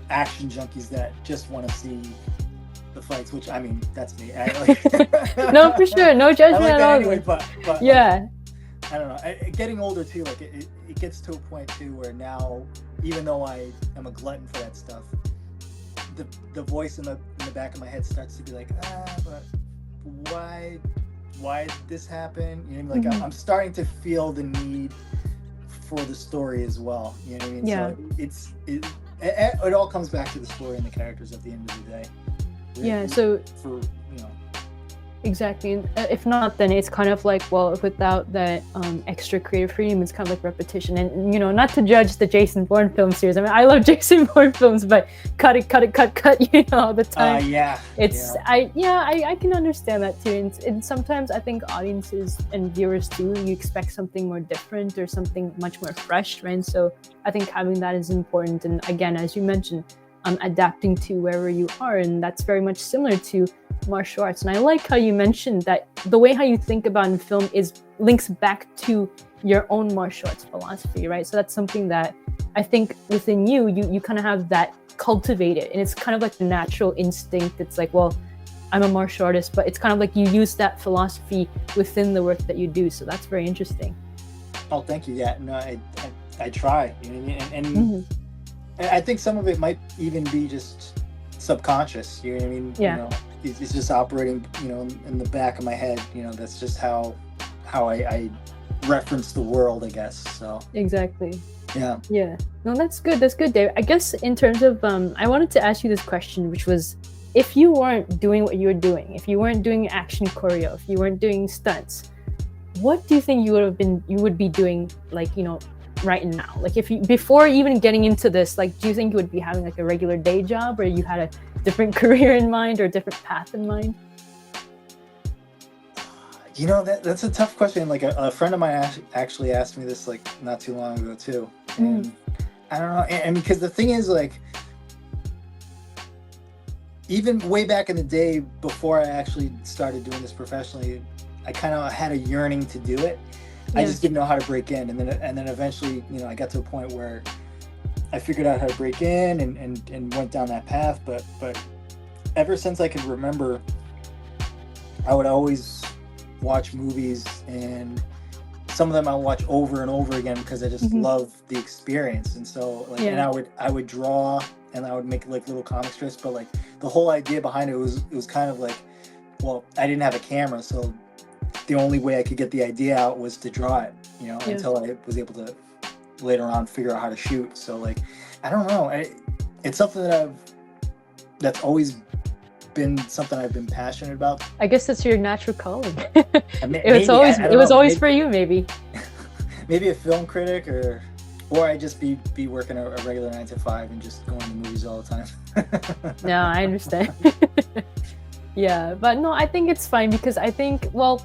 action junkies that just want to see the fights, which, I mean, that's me. No, for sure, no judgment at all. Anyway, but yeah, I don't know. Getting older too, like it gets to a point too where now, even though I am a glutton for that stuff, the voice in the back of my head starts to be like, but why did this happen? You know what I mean? Like, I'm starting to feel the need for the story as well. You know what I mean? Yeah. So it all comes back to the story and the characters at the end of the day. Exactly. And if not, then it's kind of like, well, without that extra creative freedom, it's kind of like repetition. And, not to judge the Jason Bourne film series. I mean, I love Jason Bourne films, but cut, all the time. I can understand that too. And sometimes I think audiences and viewers too, you expect something more different or something much more fresh, right? And so I think having that is important. And again, as you mentioned, adapting to wherever you are. And that's very much similar to martial arts. And I like how you mentioned that the way how you think about in film links back to your own martial arts philosophy, right? So that's something that I think within you kind of have that cultivated, and it's kind of like the natural instinct. It's like, well, I'm a martial artist, but it's kind of like you use that philosophy within the work that you do. So that's very interesting. Oh, thank you. Yeah, no, I try, and I think some of it might even be just subconscious. You know what I mean? Yeah. It's just operating, in the back of my head. That's just how I reference the world, I guess. So exactly. Yeah. Yeah. No, that's good. That's good, Dave. I guess in terms of, I wanted to ask you this question, which was, if you weren't doing what you were doing, if you weren't doing action choreo, if you weren't doing stunts, what do you think you would be doing, like, right now? Like, before even getting into this, like, do you think you would be having like a regular day job, or you had a different career in mind or a different path in mind? That's a tough question. Like a friend of mine actually asked me this like not too long ago too, and I don't know. And because the thing is, like, even way back in the day before I actually started doing this professionally, I kind of had a yearning to do it. I just didn't know how to break in, and then eventually, I got to a point where I figured out how to break in and went down that path. But ever since I could remember, I would always watch movies, and some of them I would watch over and over again because I just love the experience. And so, like, and I would draw, and I would make like little comic strips. But like the whole idea behind it was kind of like, well, I didn't have a camera, so the only way I could get the idea out was to draw it, until I was able to later on figure out how to shoot. So like, I don't know. It's something that's always been something I've been passionate about. I guess it's your natural calling. It was always for you, maybe. Maybe a film critic, or I just be working a regular 9 to 5 and just going to movies all the time. No, I understand. Yeah, but no, I think it's fine, because I think, well,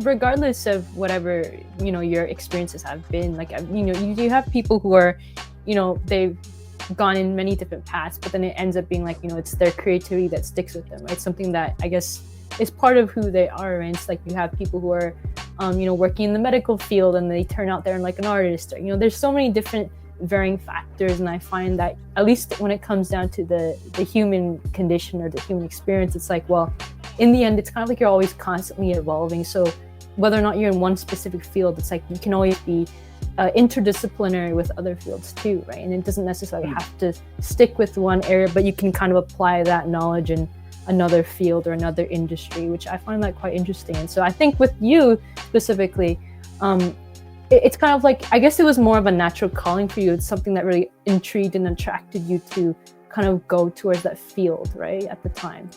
regardless of whatever, your experiences have been, like, you have people who are, they've gone in many different paths, but then it ends up being like, it's their creativity that sticks with them, right? Something that I guess is part of who they are. And it's like, you have people who are, working in the medical field, and they turn out there and like an artist, or, there's so many different varying factors. And I find that, at least when it comes down to the human condition or the human experience, it's like, well, in the end, it's kind of like you're always constantly evolving. So whether or not you're in one specific field, it's like you can always be interdisciplinary with other fields too, right? And it doesn't necessarily have to stick with one area, but you can kind of apply that knowledge in another field or another industry, which I find that quite interesting. And so I think with you specifically, it's kind of like, I guess it was more of a natural calling for you. It's something that really intrigued and attracted you to kind of go towards that field, right, at the time.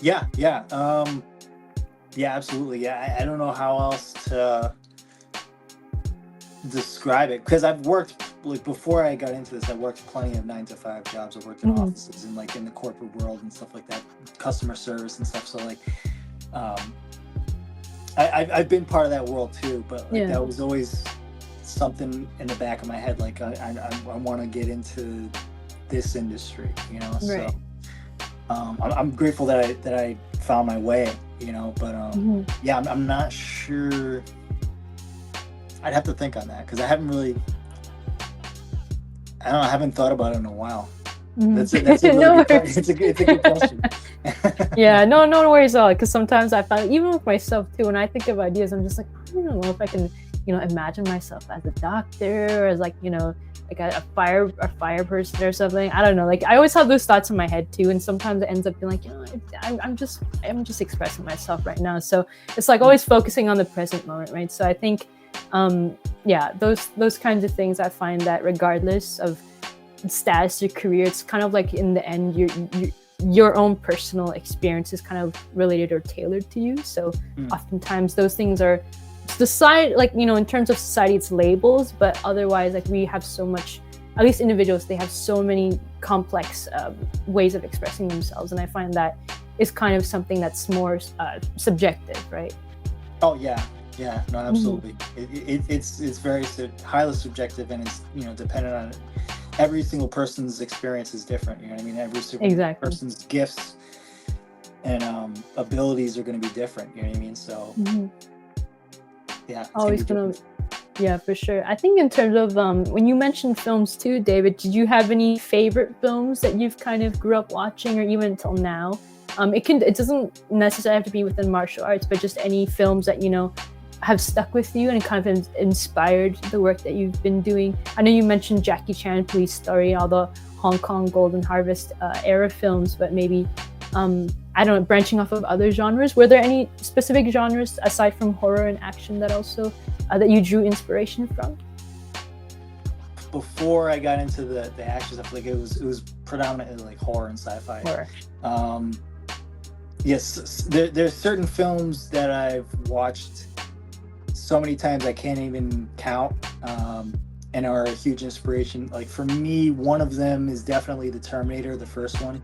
Yeah, absolutely. Yeah, I don't know how else to describe it, because I've worked, like, before I got into this, I worked plenty of 9-to-5 jobs. I worked in offices and like in the corporate world and stuff like that, customer service and stuff. So like, I've been part of that world too, but like, that was always something in the back of my head. Like I want to get into this industry, you know. Right. So I'm grateful that I found my way, you know. But yeah, I'm not sure. I'd have to think on that, because I haven't really. I don't know. I haven't thought about it in a while. That's a really good, it's a good question. Yeah, no worries at all. Because sometimes I find, even with myself too, when I think of ideas, I'm just like, I don't know if I can, you know, imagine myself as a doctor or as, like, you know, like a fire person or something. I don't know. Like, I always have those thoughts in my head too, and sometimes it ends up being like, you know, I'm just expressing myself right now. So it's like always focusing on the present moment, right? So I think, yeah, those kinds of things, I find that regardless of status or career, it's kind of like, in the end, your own personal experience is kind of related or tailored to you. So oftentimes those things are society, like, you know, in terms of society, it's labels, but otherwise, like, we have so much, at least individuals, they have so many complex ways of expressing themselves, and I find that is kind of something that's more subjective, right? Oh yeah, no, absolutely. It's very highly subjective, and it's, you know, dependent on every single person's experience is different. You know what I mean? Every single person's gifts and abilities are going to be different. You know what I mean? So yeah, always gonna. Yeah, for sure. I think in terms of when you mentioned films too, David, did you have any favorite films that you've kind of grew up watching, or even until now? It doesn't necessarily have to be within martial arts, but just any films that, you know, have stuck with you and kind of inspired the work that you've been doing. I know you mentioned Jackie Chan, Police Story, all the Hong Kong Golden Harvest era films, but maybe, I don't know, branching off of other genres. Were there any specific genres aside from horror and action that also, that you drew inspiration from? Before I got into the action stuff, like, it was predominantly like horror and sci-fi. Horror. Yes, there's certain films that I've watched so many times I can't even count, and are a huge inspiration. Like, for me, one of them is definitely The Terminator, the first one.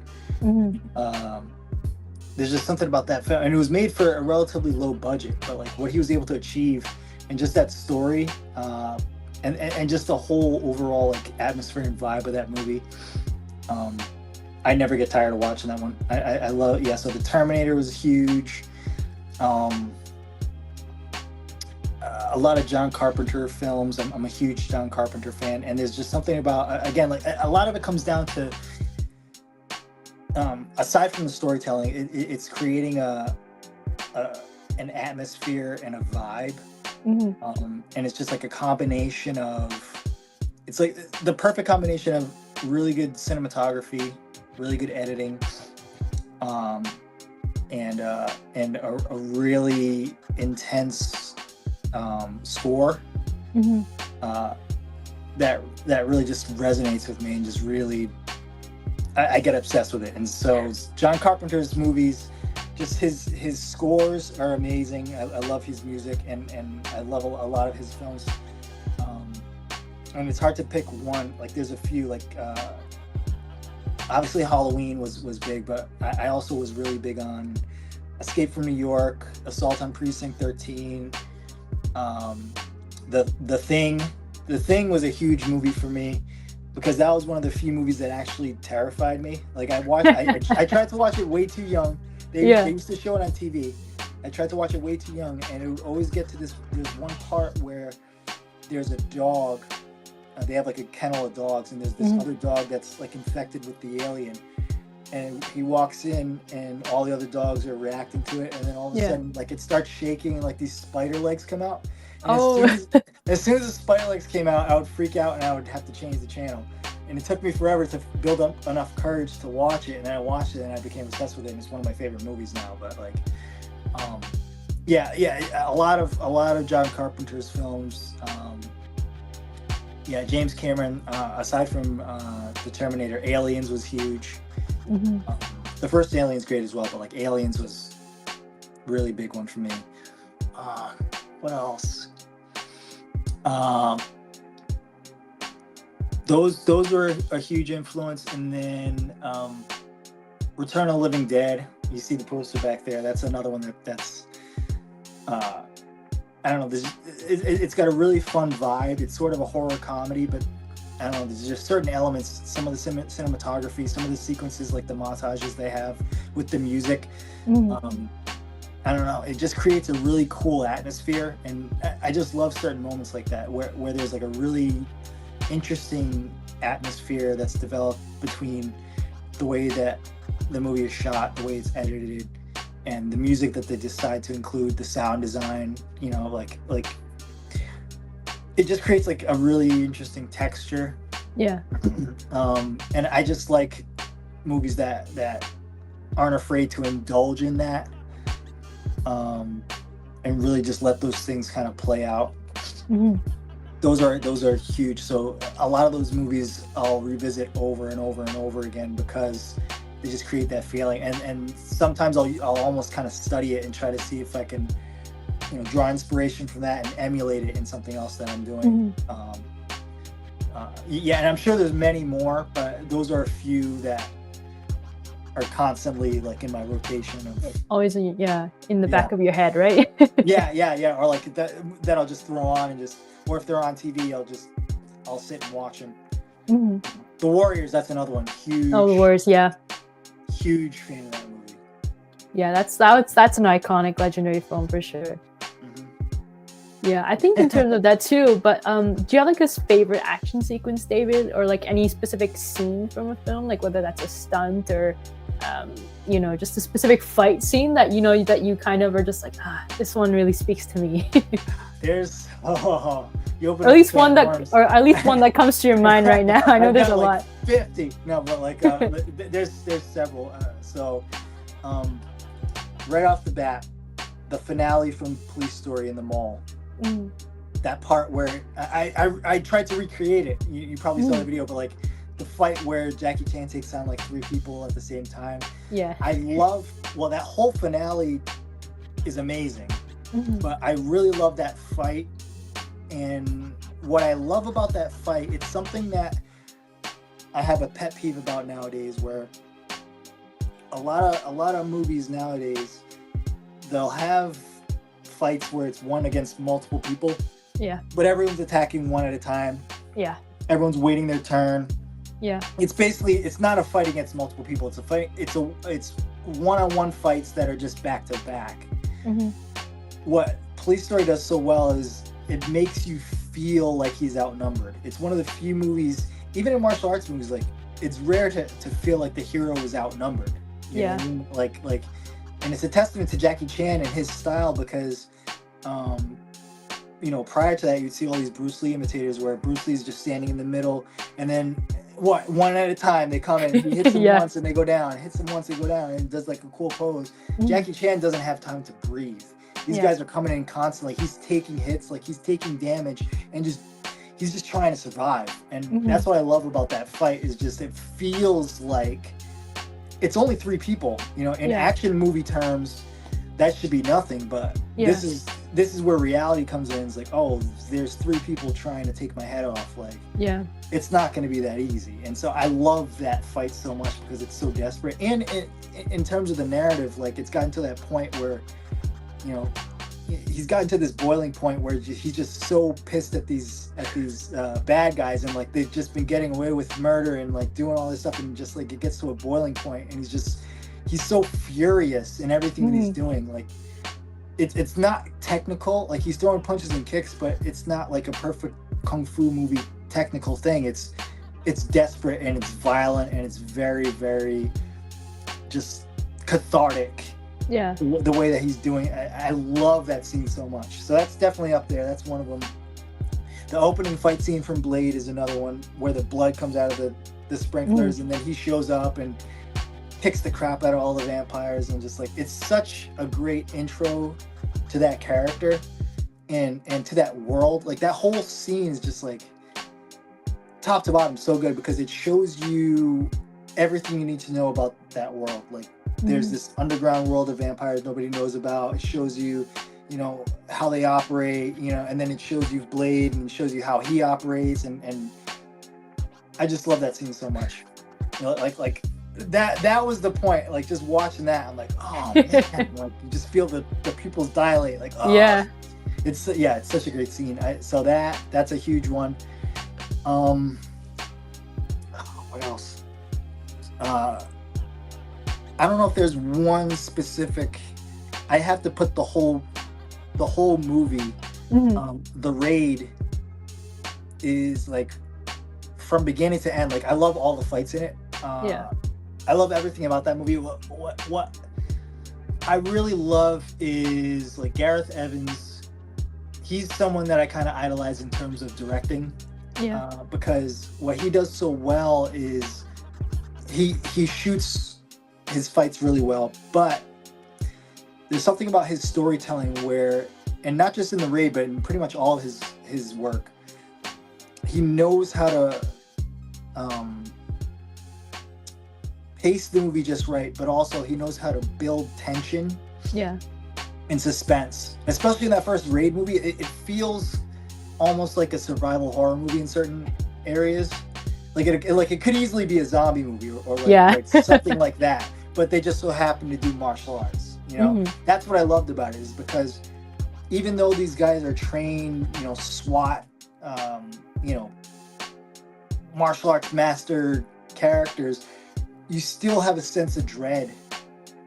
There's just something about that film, and it was made for a relatively low budget, but like what he was able to achieve, and just that story, and just the whole overall, like, atmosphere and vibe of that movie. I never get tired of watching that one. I love, so The Terminator was huge. A lot of John Carpenter films. I'm a huge John Carpenter fan, and there's just something about, again, like, a lot of it comes down to, aside from the storytelling, it's creating an atmosphere and a vibe, and it's just like a combination of, it's like the perfect combination of really good cinematography, really good editing, and a really intense score that really just resonates with me, and just really, I get obsessed with it. And so John Carpenter's movies, just his scores are amazing. I love his music, and I love a lot of his films. And it's hard to pick one. Like, there's a few, like, obviously Halloween was big, but I also was really big on Escape from New York, Assault on Precinct 13, The Thing. The Thing was a huge movie for me, because that was one of the few movies that actually terrified me. Like, I tried to watch it way too young. They used to show it on TV. I tried to watch it way too young, and it would always get to there's one part where there's a dog. They have like a kennel of dogs, and there's this other dog that's like infected with the alien, and he walks in, and all the other dogs are reacting to it, and then all of a sudden, like, it starts shaking, and like these spider legs come out, And Oh. as soon as the spider legs came out, I would freak out and I would have to change the channel. And it took me forever to build up enough courage to watch it. And then I watched it and I became obsessed with it. And it's one of my favorite movies now. But like, a lot of John Carpenter's films. James Cameron. Aside from the Terminator, Aliens was huge. The first Alien's great as well, but like Aliens was really big one for me. What else? Those were a huge influence, and then Return of the Living Dead. You see the poster back there. That's another one that's I don't know. It's got a really fun vibe. It's sort of a horror comedy, but I don't know. There's just certain elements. Some of the cinematography, some of the sequences, like the montages they have with the music. I don't know. It just creates a really cool atmosphere, and I just love certain moments like that where there's like a really interesting atmosphere that's developed between the way that the movie is shot, the way it's edited, and the music that they decide to include, the sound design. You know, like it just creates like a really interesting texture. Yeah. And I just like movies that aren't afraid to indulge in that. And really just let those things kind of play out. Those are huge. So a lot of those movies I'll revisit over and over and over again because they just create that feeling. And sometimes I'll almost kind of study it and try to see if I can, draw inspiration from that and emulate it in something else that I'm doing. And I'm sure there's many more, but those are a few that are constantly like in my rotation of always in the back of your head, right? Or like that I'll just throw on and or if they're on TV I'll sit and watch them. The Warriors, that's another one. Huge. Oh, The Warriors, yeah. Huge fan of that movie. Yeah, that's an iconic, legendary film for sure. Yeah, I think in terms of that too, but do you have like a favorite action sequence, David, or like any specific scene from a film, like whether that's a stunt or just a specific fight scene that that you kind of are just like, this one really speaks to me? There's at least one that comes to your mind right now. I know there's a lot. 50. No, but like there's several. So right off the bat, the finale from Police Story in the mall. That part where I tried to recreate it. You probably saw the video, but like the fight where Jackie Chan takes on like 3 people at the same time. Yeah. That whole finale is amazing. But I really love that fight. And what I love about that fight, it's something that I have a pet peeve about nowadays, where a lot of movies nowadays, they'll have fights where it's one against multiple people. Yeah. But everyone's attacking one at a time. Yeah. Everyone's waiting their turn. Yeah. It's not a fight against multiple people. It's a fight. It's one-on-one fights that are just back to back. What Police Story does so well is it makes you feel like he's outnumbered. It's one of the few movies, even in martial arts movies, like it's rare to feel like the hero is outnumbered. You know what I mean? Like, and it's a testament to Jackie Chan and his style because, prior to that, you'd see all these Bruce Lee imitators where Bruce Lee's just standing in the middle, and then one at a time they come in, he hits them once and they go down, hits them once they go down, and does like a cool pose. Jackie Chan doesn't have time to breathe. These guys are coming in constantly. He's taking hits, like he's taking damage, and he's just trying to survive. And that's what I love about that fight is just it feels like it's only 3 people. In action movie terms, that should be nothing, but this is where reality comes in. It's like, oh, there's 3 people trying to take my head off. Like, it's not going to be that easy. And so I love that fight so much because it's so desperate. And in terms of the narrative, like it's gotten to that point where, he's gotten to this boiling point where he's just so pissed at these bad guys, and like they've just been getting away with murder and like doing all this stuff, and just like it gets to a boiling point, and he's so furious in everything that he's doing. Like it's not technical, like he's throwing punches and kicks, but it's not like a perfect kung fu movie technical thing. It's desperate and it's violent and it's very, very just cathartic. Yeah. The way that he's doing. I love that scene so much. So that's definitely up there. That's one of them. The opening fight scene from Blade is another one where the blood comes out of the sprinklers, and then he shows up and kicks the crap out of all the vampires, and just like, it's such a great intro to that character and to that world. Like, that whole scene is just like top to bottom so good, because it shows you everything you need to know about that world. Like, there's this underground world of vampires nobody knows about. It shows you, you know, how they operate, you know, and then it shows you Blade and shows you how he operates, and I just love that scene so much. You know, like that was the point. Like, just watching that, I'm like, oh man, like, you just feel the pupils dilate. Like, oh Yeah. it's such a great scene. So that's a huge one. What else? I don't know if there's one specific. I have to put the whole movie. The Raid is like, from beginning to end. Like, I love all the fights in it. Yeah. I love everything about that movie. What I really love is, like, Gareth Evans. He's someone that I kind of idolize in terms of directing. Yeah. Because what he does so well is he shoots his fights really well, but there's something about his storytelling where, and not just in The Raid, but in pretty much all of his work, he knows how to pace the movie just right, but also he knows how to build tension and suspense. Especially in that first Raid movie, it feels almost like a survival horror movie in certain areas. Like, it could easily be a zombie movie or like something like that, but they just so happen to do martial arts. You know, that's what I loved about it, is because even though these guys are trained, you know, SWAT, you know, martial arts master characters, you still have a sense of dread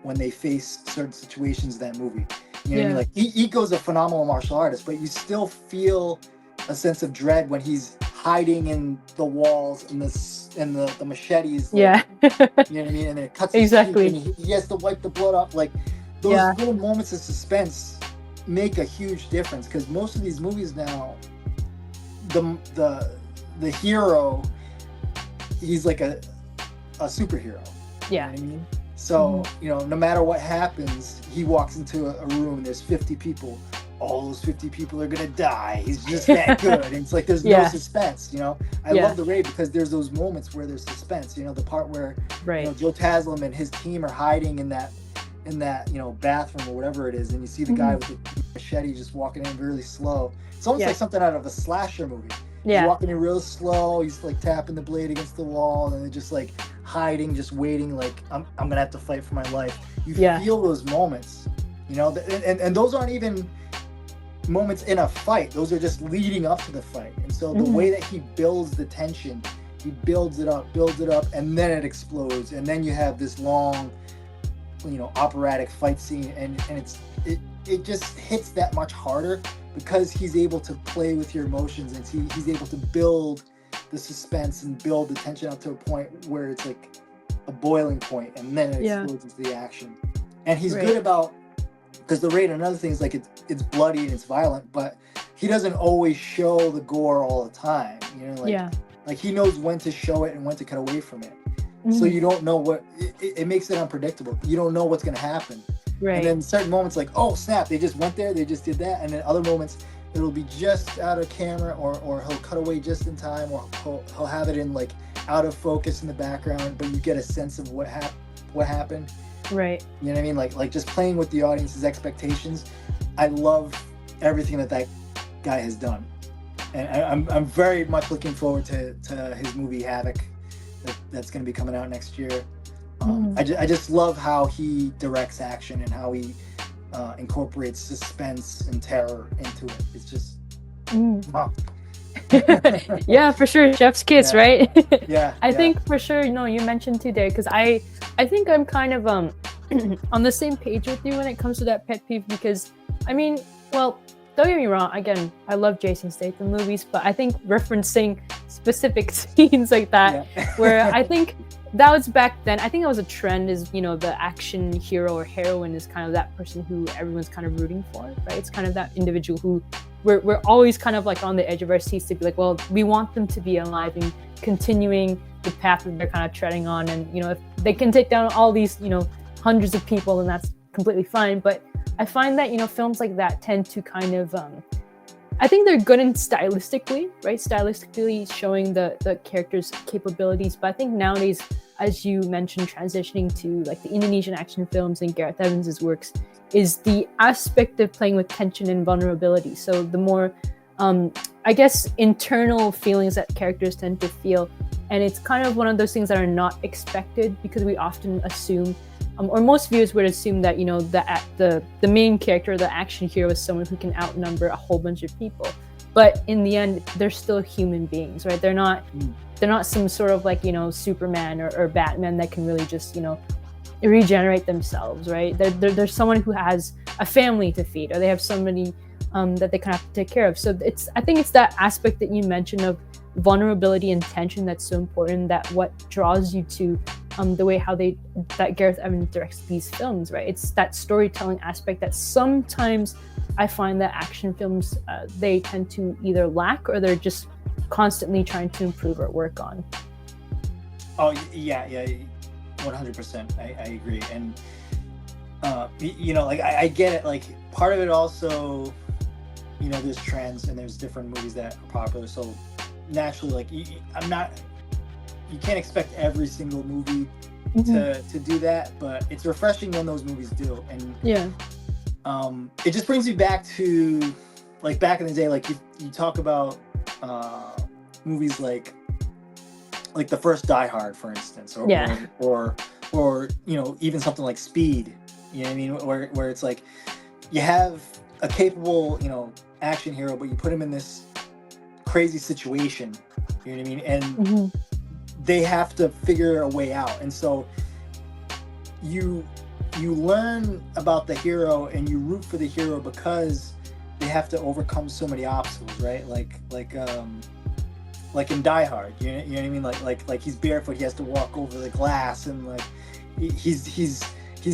when they face certain situations in that movie. You know what I mean? Like, Iko's a phenomenal martial artist, but you still feel a sense of dread when he's hiding in the walls and the machetes. Like, you know what I mean? And it cuts his cheek and he has to wipe the blood off. Like, those little moments of suspense make a huge difference, because most of these movies now, the hero, he's like a superhero. You know what I mean? So, you know, no matter what happens, he walks into a room, there's 50 people. All those 50 people are gonna die. He's just that good. And it's like, there's no suspense, you know? I love The Raid because there's those moments where there's suspense, you know, the part where you know, Joe Taslim and his team are hiding in that, you know, bathroom or whatever it is, and you see the guy with the machete just walking in really slow. It's almost like something out of a slasher movie. He's walking in real slow, he's like tapping the blade against the wall, and they're just like hiding, just waiting, like, I'm gonna have to fight for my life. You feel those moments, you know, and those aren't even moments in a fight. Those are just leading up to the fight. And so the way that he builds the tension, he builds it up, and then it explodes, and then you have this long, you know, operatic fight scene, and it just hits that much harder because he's able to play with your emotions, and he's able to build the suspense and build the tension up to a point where it's like a boiling point, and then it explodes into the action. And he's good about, because The Raid, another thing is, like, it's bloody and it's violent, but he doesn't always show the gore all the time. You know, like he knows when to show it and when to cut away from it. So you don't know what it makes it unpredictable. You don't know what's gonna happen. And then certain moments, like, oh snap, they just went there, they just did that, and then other moments it'll be just out of camera, or he'll cut away just in time, or he'll have it in like out of focus in the background, but you get a sense of what happened. Right. You know what I mean? Like just playing with the audience's expectations. I love everything that guy has done, and I'm very much looking forward to his movie Havoc that's going to be coming out next year. I just love how he directs action and how he incorporates suspense and terror into it. It's just wow. Yeah, for sure. Chef's kiss, right? I think think for sure, you know, you mentioned today, because I think I'm kind of on the same page with you when it comes to that pet peeve, because I mean, well, don't get me wrong, again, I love Jason Statham movies, but I think referencing specific scenes like that where I think that was back then. I think it was a trend, is, you know, the action hero or heroine is kind of that person who everyone's kind of rooting for, right? It's kind of that individual who we're always kind of like on the edge of our seats to be like, well, we want them to be alive and continuing the path that they're kind of treading on. And, you know, if they can take down all these, you know, hundreds of people, then that's completely fine. But I find that, you know, films like that tend to kind of, I think they're good in stylistically, right? Stylistically showing the character's capabilities. But I think nowadays, as you mentioned, transitioning to like the Indonesian action films and Gareth Evans's works, is the aspect of playing with tension and vulnerability. So the more, I guess, internal feelings that characters tend to feel. And it's kind of one of those things that are not expected, because we often assume, or most viewers would assume that, you know, the main character, the action hero, is someone who can outnumber a whole bunch of people. But in the end, they're still human beings, right? They're not some sort of like, you know, Superman or Batman that can really just, you know, regenerate themselves, right? They're someone who has a family to feed, or they have somebody that they kind of have to take care of. So I think it's that aspect that you mentioned of vulnerability and tension that's so important, that what draws you to the way that Gareth Evans directs these films, right? It's that storytelling aspect that sometimes I find that action films, they tend to either lack, or they're just constantly trying to improve or work on. Oh yeah, 100%. I agree. And you know, like I get it. Like part of it also, you know, there's trends and there's different movies that are popular. So naturally, like you can't expect every single movie to do that, but it's refreshing when those movies do. And yeah, it just brings me back to like back in the day. Like you talk about movies like the first Die Hard, for instance, or you know, even something like Speed. You know what I mean? Where it's like you have a capable, you know, action hero, but you put him in this crazy situation. You know what I mean? And they have to figure a way out. And so you learn about the hero and you root for the hero because they have to overcome so many obstacles, right? Like in Die Hard, you know what I mean? Like he's barefoot, he has to walk over the glass, and like he's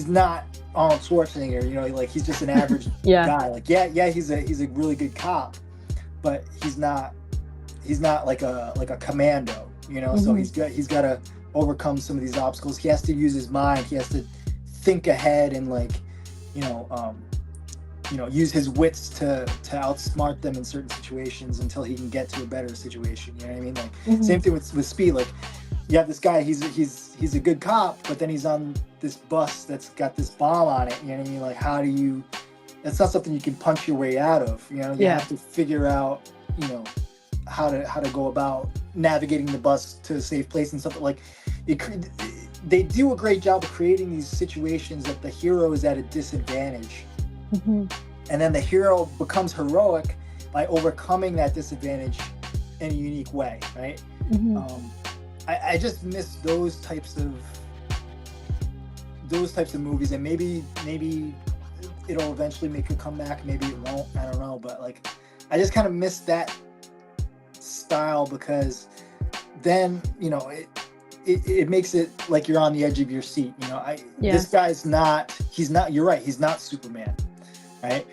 not Arnold Schwarzenegger, you know, like he's just an average guy. Like he's a really good cop, but he's not like a commando, you know. So he's got to overcome some of these obstacles. He has to use his mind. He has to think ahead and like, you know, use his wits to outsmart them in certain situations until he can get to a better situation. You know what I mean? Like same thing with Speed. Like you have this guy, he's a good cop, but then he's on this bus that's got this bomb on it. You know what I mean? Like how do you? That's not something you can punch your way out of. You know, you have to figure out, you know, how to go about navigating the bus to a safe place and stuff. Like they do a great job of creating these situations that the hero is at a disadvantage. And then the hero becomes heroic by overcoming that disadvantage in a unique way, right? I just miss those types of movies, and maybe it'll eventually make a comeback, maybe it won't, I don't know, but like I just kind of miss that style, because then, you know, it makes it like you're on the edge of your seat, you know. This guy's you're right, he's not Superman, right?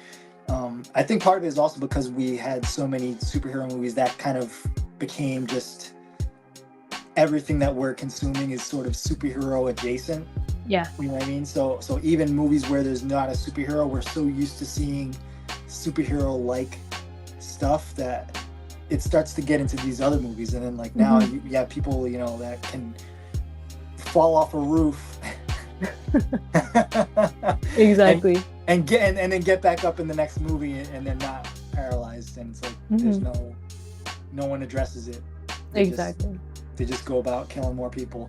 I think part of it is also because we had so many superhero movies that kind of became just everything that we're consuming is sort of superhero adjacent. Yeah. You know what I mean? So even movies where there's not a superhero, we're so used to seeing superhero-like stuff that it starts to get into these other movies. And then like now you have people, you know, that can fall off a roof. Exactly. And then get back up in the next movie, and they're not paralyzed, and it's like there's no one addresses it. They just go about killing more people.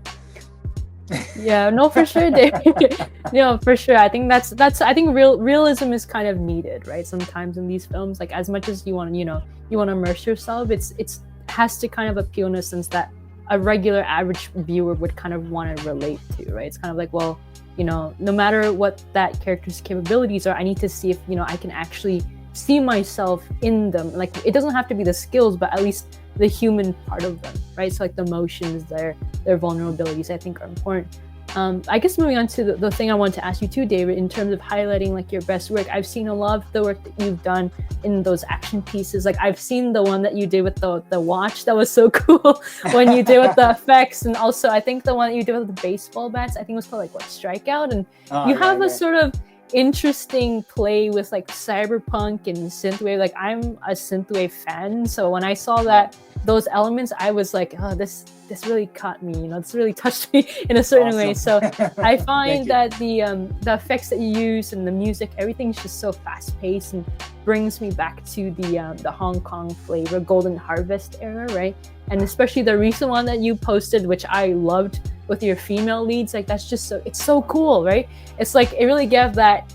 Yeah, no, for sure, David. No, for sure. I think that's I think realism is kind of needed, right? Sometimes in these films, like as much as you want to immerse yourself, it's has to kind of appeal in a sense that a regular average viewer would kind of want to relate to, right? It's kind of like, well, you know, no matter what that character's capabilities are, I need to see if, you know, I can actually see myself in them. Like it doesn't have to be the skills, but at least the human part of them, right? So like the emotions, their vulnerabilities, I think are important. I guess moving on to the thing I want to ask you too, David, in terms of highlighting like your best work. I've seen a lot of the work that you've done in those action pieces. Like I've seen the one that you did with the watch. That was so cool when you did with the effects. And also I think the one that you did with the baseball bats, I think it was called like what, Strikeout. And you have a sort of interesting play with like cyberpunk and synthwave. Like I'm a synthwave fan. So when I saw that, those elements, I was like, oh, this really caught me, you know, this really touched me in a certain way. So I find that the effects that you use and the music, everything's just so fast paced and brings me back to the Hong Kong flavor, Golden Harvest era, right? And especially the recent one that you posted, which I loved with your female leads, like that's just so, it's so cool, right? It's like, it really gave that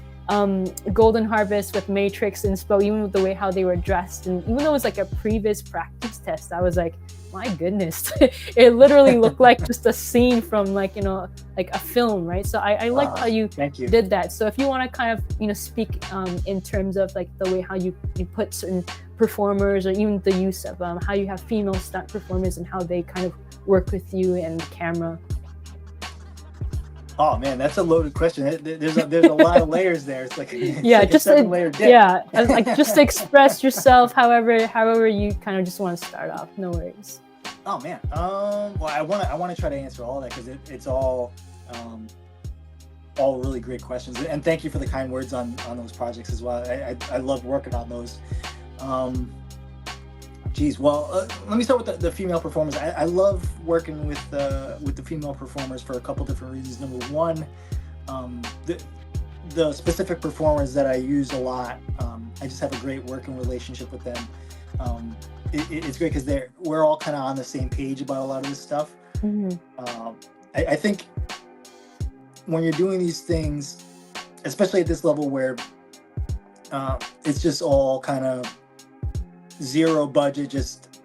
Golden Harvest with Matrix inspo, even with the way how they were dressed. And even though it was like a previous practice test, I was like, my goodness, it literally looked like just a scene from like, you know, like a film, right? So I liked how you did that. So if you want to kind of, you know, speak in terms of like the way how you put certain performers, or even the use of how you have female stunt performers and how they kind of work with you and the camera. Oh man, that's a loaded question. There's a lot of layers there. It's like just a 7-layer dip. Yeah, like just express yourself however you kind of just want to start off. No worries. Oh man, well I want to try to answer all that because it's all really great questions. And thank you for the kind words on those projects as well. I love working on those. Well, let me start with the female performers. I love working with the female performers for a couple different reasons. Number one, the specific performers that I use a lot, I just have a great working relationship with them. It's great because we're all kind of on the same page about a lot of this stuff. Mm-hmm. I think when you're doing these things, especially at this level where it's just all kind of zero budget, just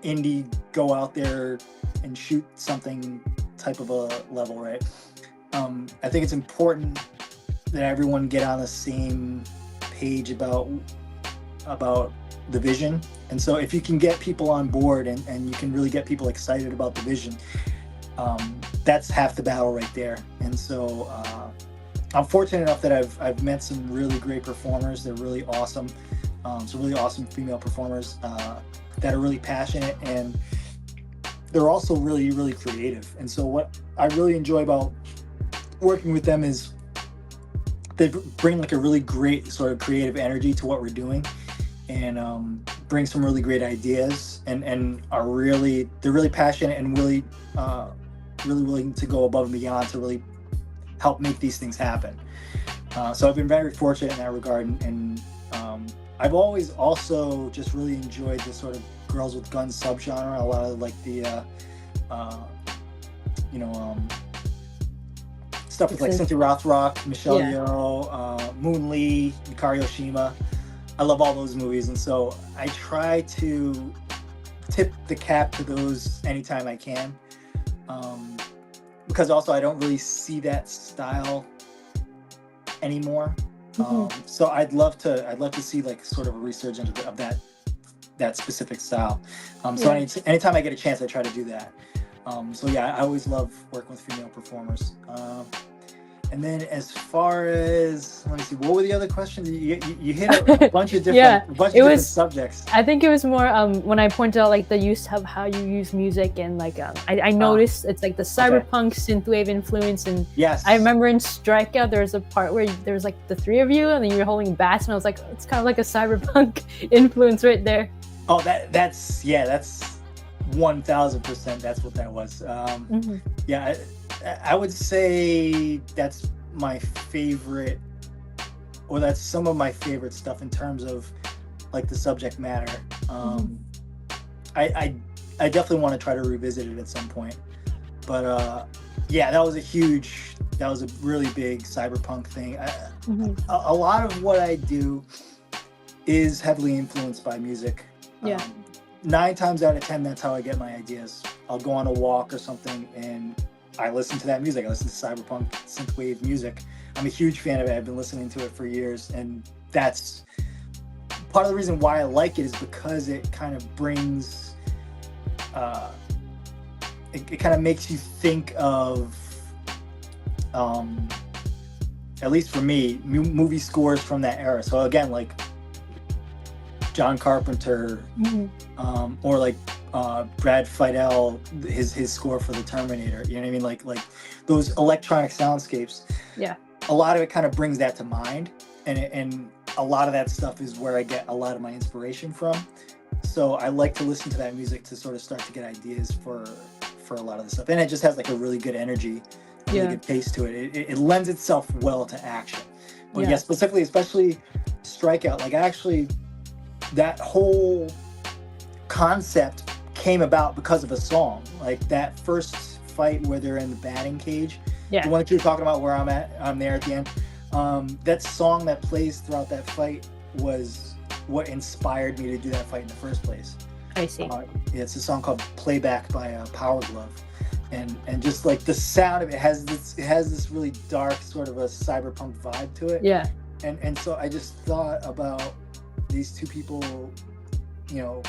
indie, go out there and shoot something type of a level, right? I think it's important that everyone get on the same page about the vision. And so if you can get people on board and you can really get people excited about the vision, that's half the battle right there. And so I'm fortunate enough that I've met some really great performers. They're really awesome. Some really awesome female performers that are really passionate, and they're also really, really creative. And so what I really enjoy about working with them is they bring like a really great sort of creative energy to what we're doing, and bring some really great ideas, and they're really passionate and really willing to go above and beyond to really help make these things happen. So I've been very fortunate in that regard, and I've always also just really enjoyed the sort of girls with guns subgenre. A lot of like the stuff with like Cynthia Rothrock, Michelle Yeoh, Moon Lee, Yukari Oshima. I love all those movies, and so I try to tip the cap to those anytime I can, because also I don't really see that style anymore. So I'd love to see like sort of a resurgence of that specific style. So anytime I get a chance, I try to do that. I always love working with female performers. And then as far as, let me see, what were the other questions? You hit a bunch of different subjects. I think it was more when I pointed out like the use of how you use music, and like I noticed it's like the cyberpunk synthwave influence. And I remember in Strikeout there was a part where there was like the three of you, and then you were holding bats, and I was like, it's kind of like a cyberpunk influence right there. Oh, that's 1000%. That's what that was. I would say that's my favorite, or that's some of my favorite stuff in terms of like the subject matter. I definitely want to try to revisit it at some point. But that was a really big cyberpunk thing. A lot of what I do is heavily influenced by music. 9 times out of 10, that's how I get my ideas. I'll go on a walk or something and I listen to that music. I listen to cyberpunk synthwave music. I'm a huge fan of it. I've been listening to it for years, and that's part of the reason why I like it, is because it kind of brings it kind of makes you think of, at least for me, movie scores from that era. So again, like John Carpenter, or like Brad Fiedel, his score for the Terminator. You know what I mean? Like those electronic soundscapes. Yeah. A lot of it kind of brings that to mind, and a lot of that stuff is where I get a lot of my inspiration from. So I like to listen to that music to sort of start to get ideas for a lot of the stuff, and it just has like a really good energy, really good pace to it. It lends itself well to action. But yeah, specifically, especially Strikeout, like actually that whole concept came about because of a song. Like that first fight where they're in the batting cage, the one that you were talking about where I'm there at the end. That song that plays throughout that fight was what inspired me to do that fight in the first place. I see. It's a song called Playback by Power Glove. And just like the sound of it has this really dark sort of a cyberpunk vibe to it. Yeah. And so I just thought about these two people, you know,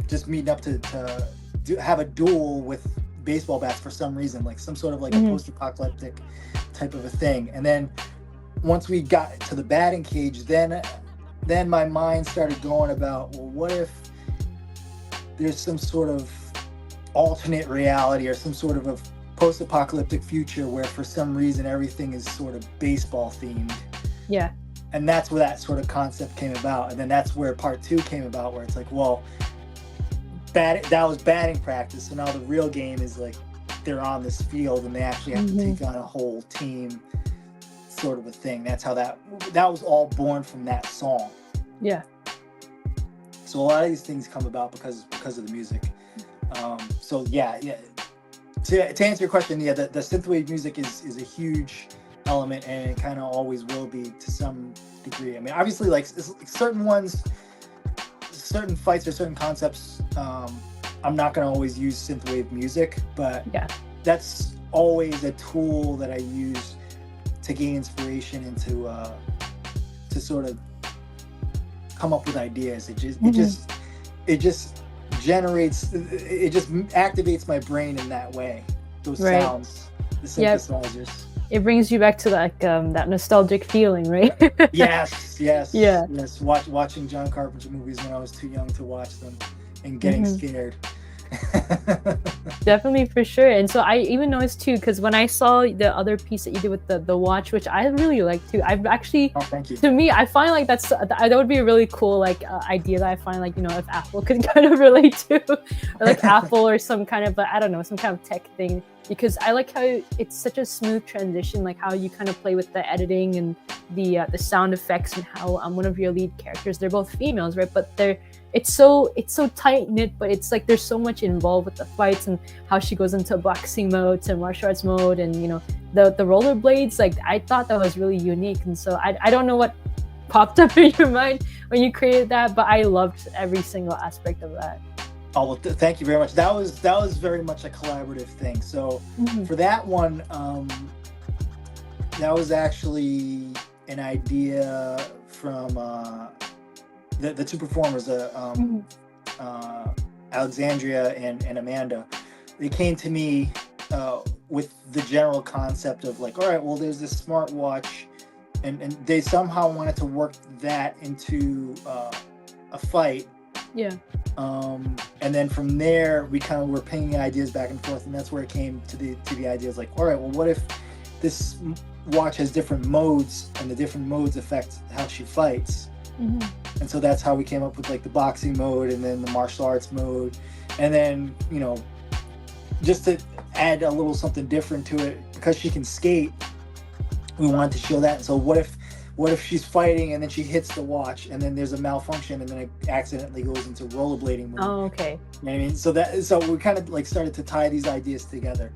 just meeting up to have a duel with baseball bats for some reason, like some sort of like a post-apocalyptic type of a thing. And then once we got to the batting cage, then my mind started going about, well, what if there's some sort of alternate reality or some sort of a post-apocalyptic future where for some reason everything is sort of baseball themed. Yeah. And that's where that sort of concept came about. And then that's where part 2 came about, where it's like, well, that was batting practice. So now the real game is like they're on this field and they actually have to take on a whole team sort of a thing. That's how that was all born from that song. Yeah. So a lot of these things come about because of the music. So yeah. To answer your question, the synthwave music is a huge element, and it kind of always will be to some degree. I mean, obviously, like certain fights or certain concepts, I'm not going to always use synthwave music, but that's always a tool that I use to gain inspiration and to sort of come up with ideas. It just activates my brain in that way. Those sounds, the synthesizers. It brings you back to like that nostalgic feeling, right? Yes. Watching John Carpenter movies when I was too young to watch them and getting scared. Definitely, for sure. And so I even noticed too, because when I saw the other piece that you did with the watch, which I really like too, I've actually, thank you. To me, I find like that would be a really cool like idea that I find like, you know, if Apple could kind of relate to, or like Apple or some kind of I don't know, some kind of tech thing, because I like how it's such a smooth transition, like how you kind of play with the editing and the sound effects, and how one of your lead characters, they're both females, right? But it's so tight knit, but it's like there's so much involved with the fights and how she goes into boxing mode to martial arts mode, and you know the rollerblades. Like I thought that was really unique, and so I don't know what popped up in your mind when you created that, but I loved every single aspect of that. Oh, well, thank you very much. That was very much a collaborative thing. So for that one, that was actually an idea from the two performers, Alexandria and Amanda. They came to me with the general concept of like, all right, well, there's this smartwatch, and they somehow wanted to work that into a fight. Yeah. And then from there, we kind of were pinging ideas back and forth, and that's where it came to the ideas like, all right, well, what if this watch has different modes, and the different modes affect how she fights? And so that's how we came up with like the boxing mode, and then the martial arts mode, and then, you know, just to add a little something different to it, because she can skate, we wanted to show that. So what if she's fighting and then she hits the watch and then there's a malfunction and then it accidentally goes into rollerblading mode? Oh, okay. You know what I mean? So we kind of like started to tie these ideas together.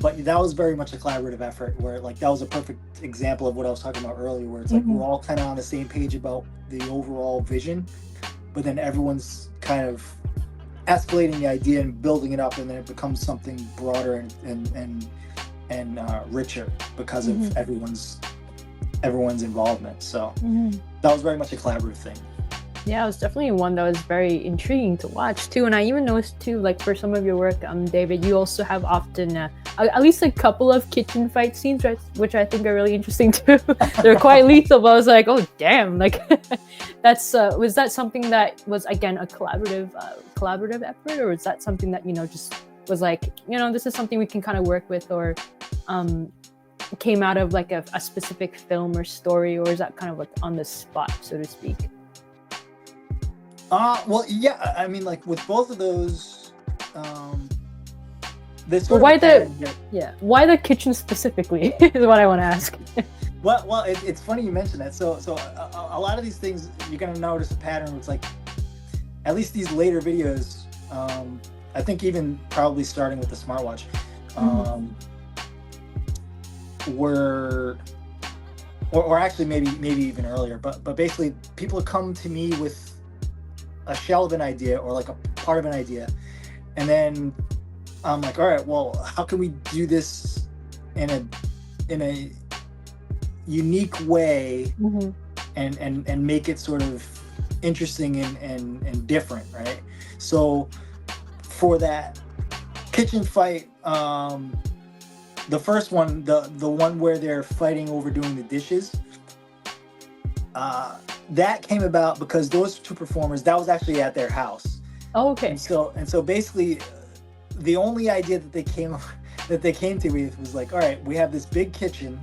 But that was very much a collaborative effort, where like that was a perfect example of what I was talking about earlier, where it's like we're all kind of on the same page about the overall vision, but then everyone's kind of escalating the idea and building it up, and then it becomes something broader and richer because of everyone's involvement. So that was very much a collaborative thing. Yeah, it was definitely one that was very intriguing to watch too. And I even noticed too, like for some of your work, David, you also have often at least a couple of kitchen fight scenes, right, which I think are really interesting too. They're quite lethal, but I was like, oh damn, like that's was that something that was again a collaborative effort, or was that something that just was like this is something we can kind of work with, or came out of like a specific film or story, or is that kind of like on the spot, so to speak? Well, yeah, I mean, like with both of those, this Well, why the kitchen specifically is what I want to ask. Well, it's funny you mentioned that. So a lot of these things you're gonna notice a pattern. It's like, at least these later videos, I think even probably starting with the smartwatch, were, or actually maybe even earlier. But basically, people come to me with a shell of an idea or like a part of an idea, and then I'm like, all right, well, how can we do this in a unique way, and make it sort of interesting and different, right? So for that kitchen fight, the first one, the one where they're fighting over doing the dishes, that came about because those two performers, that was actually at their house. Oh, okay. And so basically, the only idea that they came to with was like, all right, we have this big kitchen,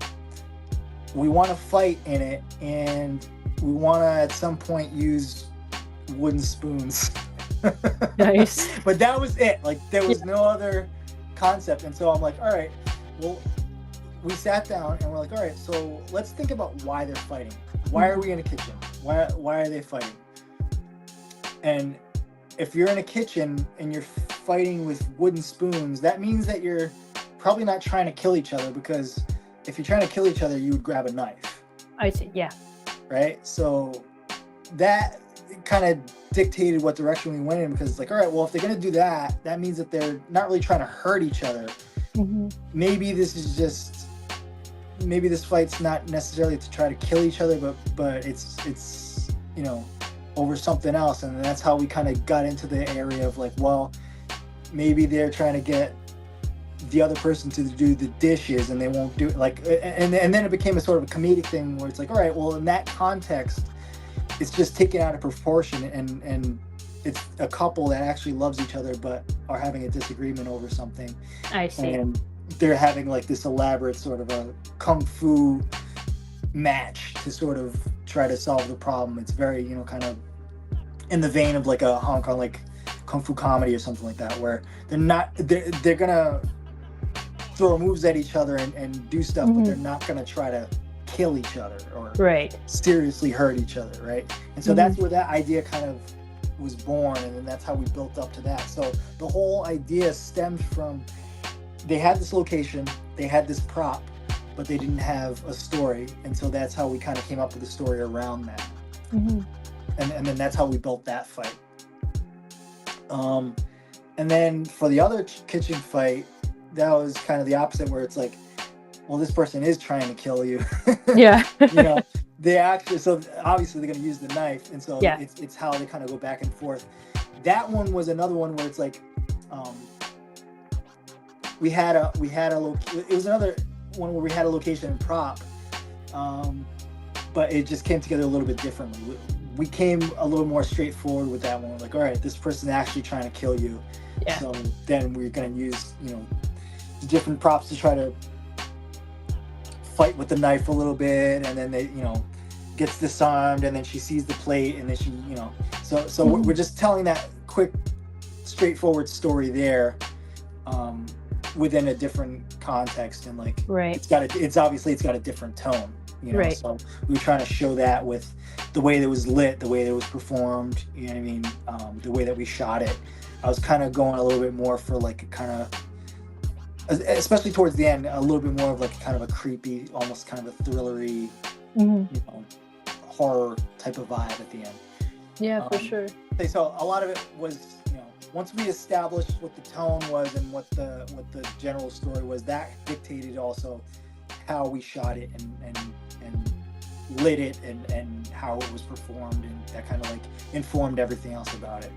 we want to fight in it, and we want to at some point use wooden spoons. Nice. But that was it. Like, there was no other concept. And so I'm like, all right, well, we sat down and we're like, all right, so let's think about why they're fighting. Why are we in a kitchen? Why are they fighting? And if you're in a kitchen and you're fighting with wooden spoons, that means that you're probably not trying to kill each other, because if you're trying to kill each other, you would grab a knife. I see, yeah. Right? So that kind of dictated what direction we went in, because it's like, all right, well, if they're going to do that, that means that they're not really trying to hurt each other. Maybe this fight's not necessarily to try to kill each other, but it's over something else. And that's how we kind of got into the area of like, well, maybe they're trying to get the other person to do the dishes and they won't do it, like, and then it became a sort of a comedic thing where it's like, all right, well, in that context, it's just taken out of proportion, and it's a couple that actually loves each other but are having a disagreement over something. I see. And they're having like this elaborate sort of a kung fu match to sort of try to solve the problem. It's very, kind of in the vein of like a Hong Kong, like kung fu comedy or something like that, where they're gonna throw moves at each other and do stuff, but they're not gonna try to kill each other or seriously hurt each other, right? And so that's where that idea kind of was born, and then that's how we built up to that. So the whole idea stemmed from, they had this location, they had this prop, but they didn't have a story, and so that's how we kind of came up with a story around that. And then that's how we built that fight. And then for the other kitchen fight, that was kind of the opposite, where it's like, well, this person is trying to kill you. Yeah. They actually, so obviously they're going to use the knife, and so it's how they kind of go back and forth. That one was another one where it's like, it was another one where we had a location and prop, but it just came together a little bit differently. We came a little more straightforward with that one. We're like, all right, this person's actually trying to kill you. Yeah. So then we're going to use, different props to try to fight with the knife a little bit, and then they, gets disarmed, and then she sees the plate, and then she, so we're just telling that quick, straightforward story there, within a different context, and like, it's obviously got a different tone, so we were trying to show that with the way that it was lit, the way that it was performed, you know what I mean, the way that we shot it. I was kind of going a little bit more for like a kind of, especially towards the end, a little bit more of like kind of a creepy, almost kind of a thrillery, horror type of vibe at the end. Yeah, for sure. So a lot of it was, once we established what the tone was and what the general story was, that dictated also how we shot it and lit it and how it was performed, and that kind of like informed everything else about it.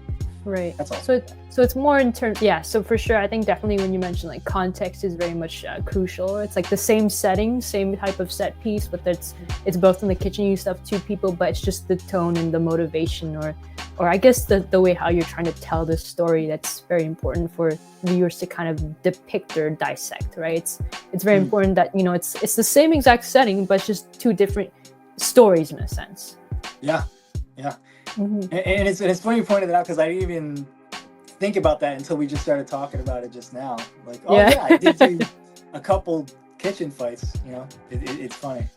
Right. That's all. So it's more in terms, yeah. So for sure, I think definitely when you mention like context is very much crucial. It's like the same setting, same type of set piece, but it's both in the kitchen. You still have two people, but it's just the tone and the motivation, or I guess the way how you're trying to tell the story. That's very important for viewers to kind of depict or dissect. Right. It's very important that, you know, it's the same exact setting, but it's just two different stories in a sense. Yeah. And it's funny you pointed it out, because I didn't even think about that until we just started talking about it just now. Like, I did do a couple kitchen fights, you know. It's funny.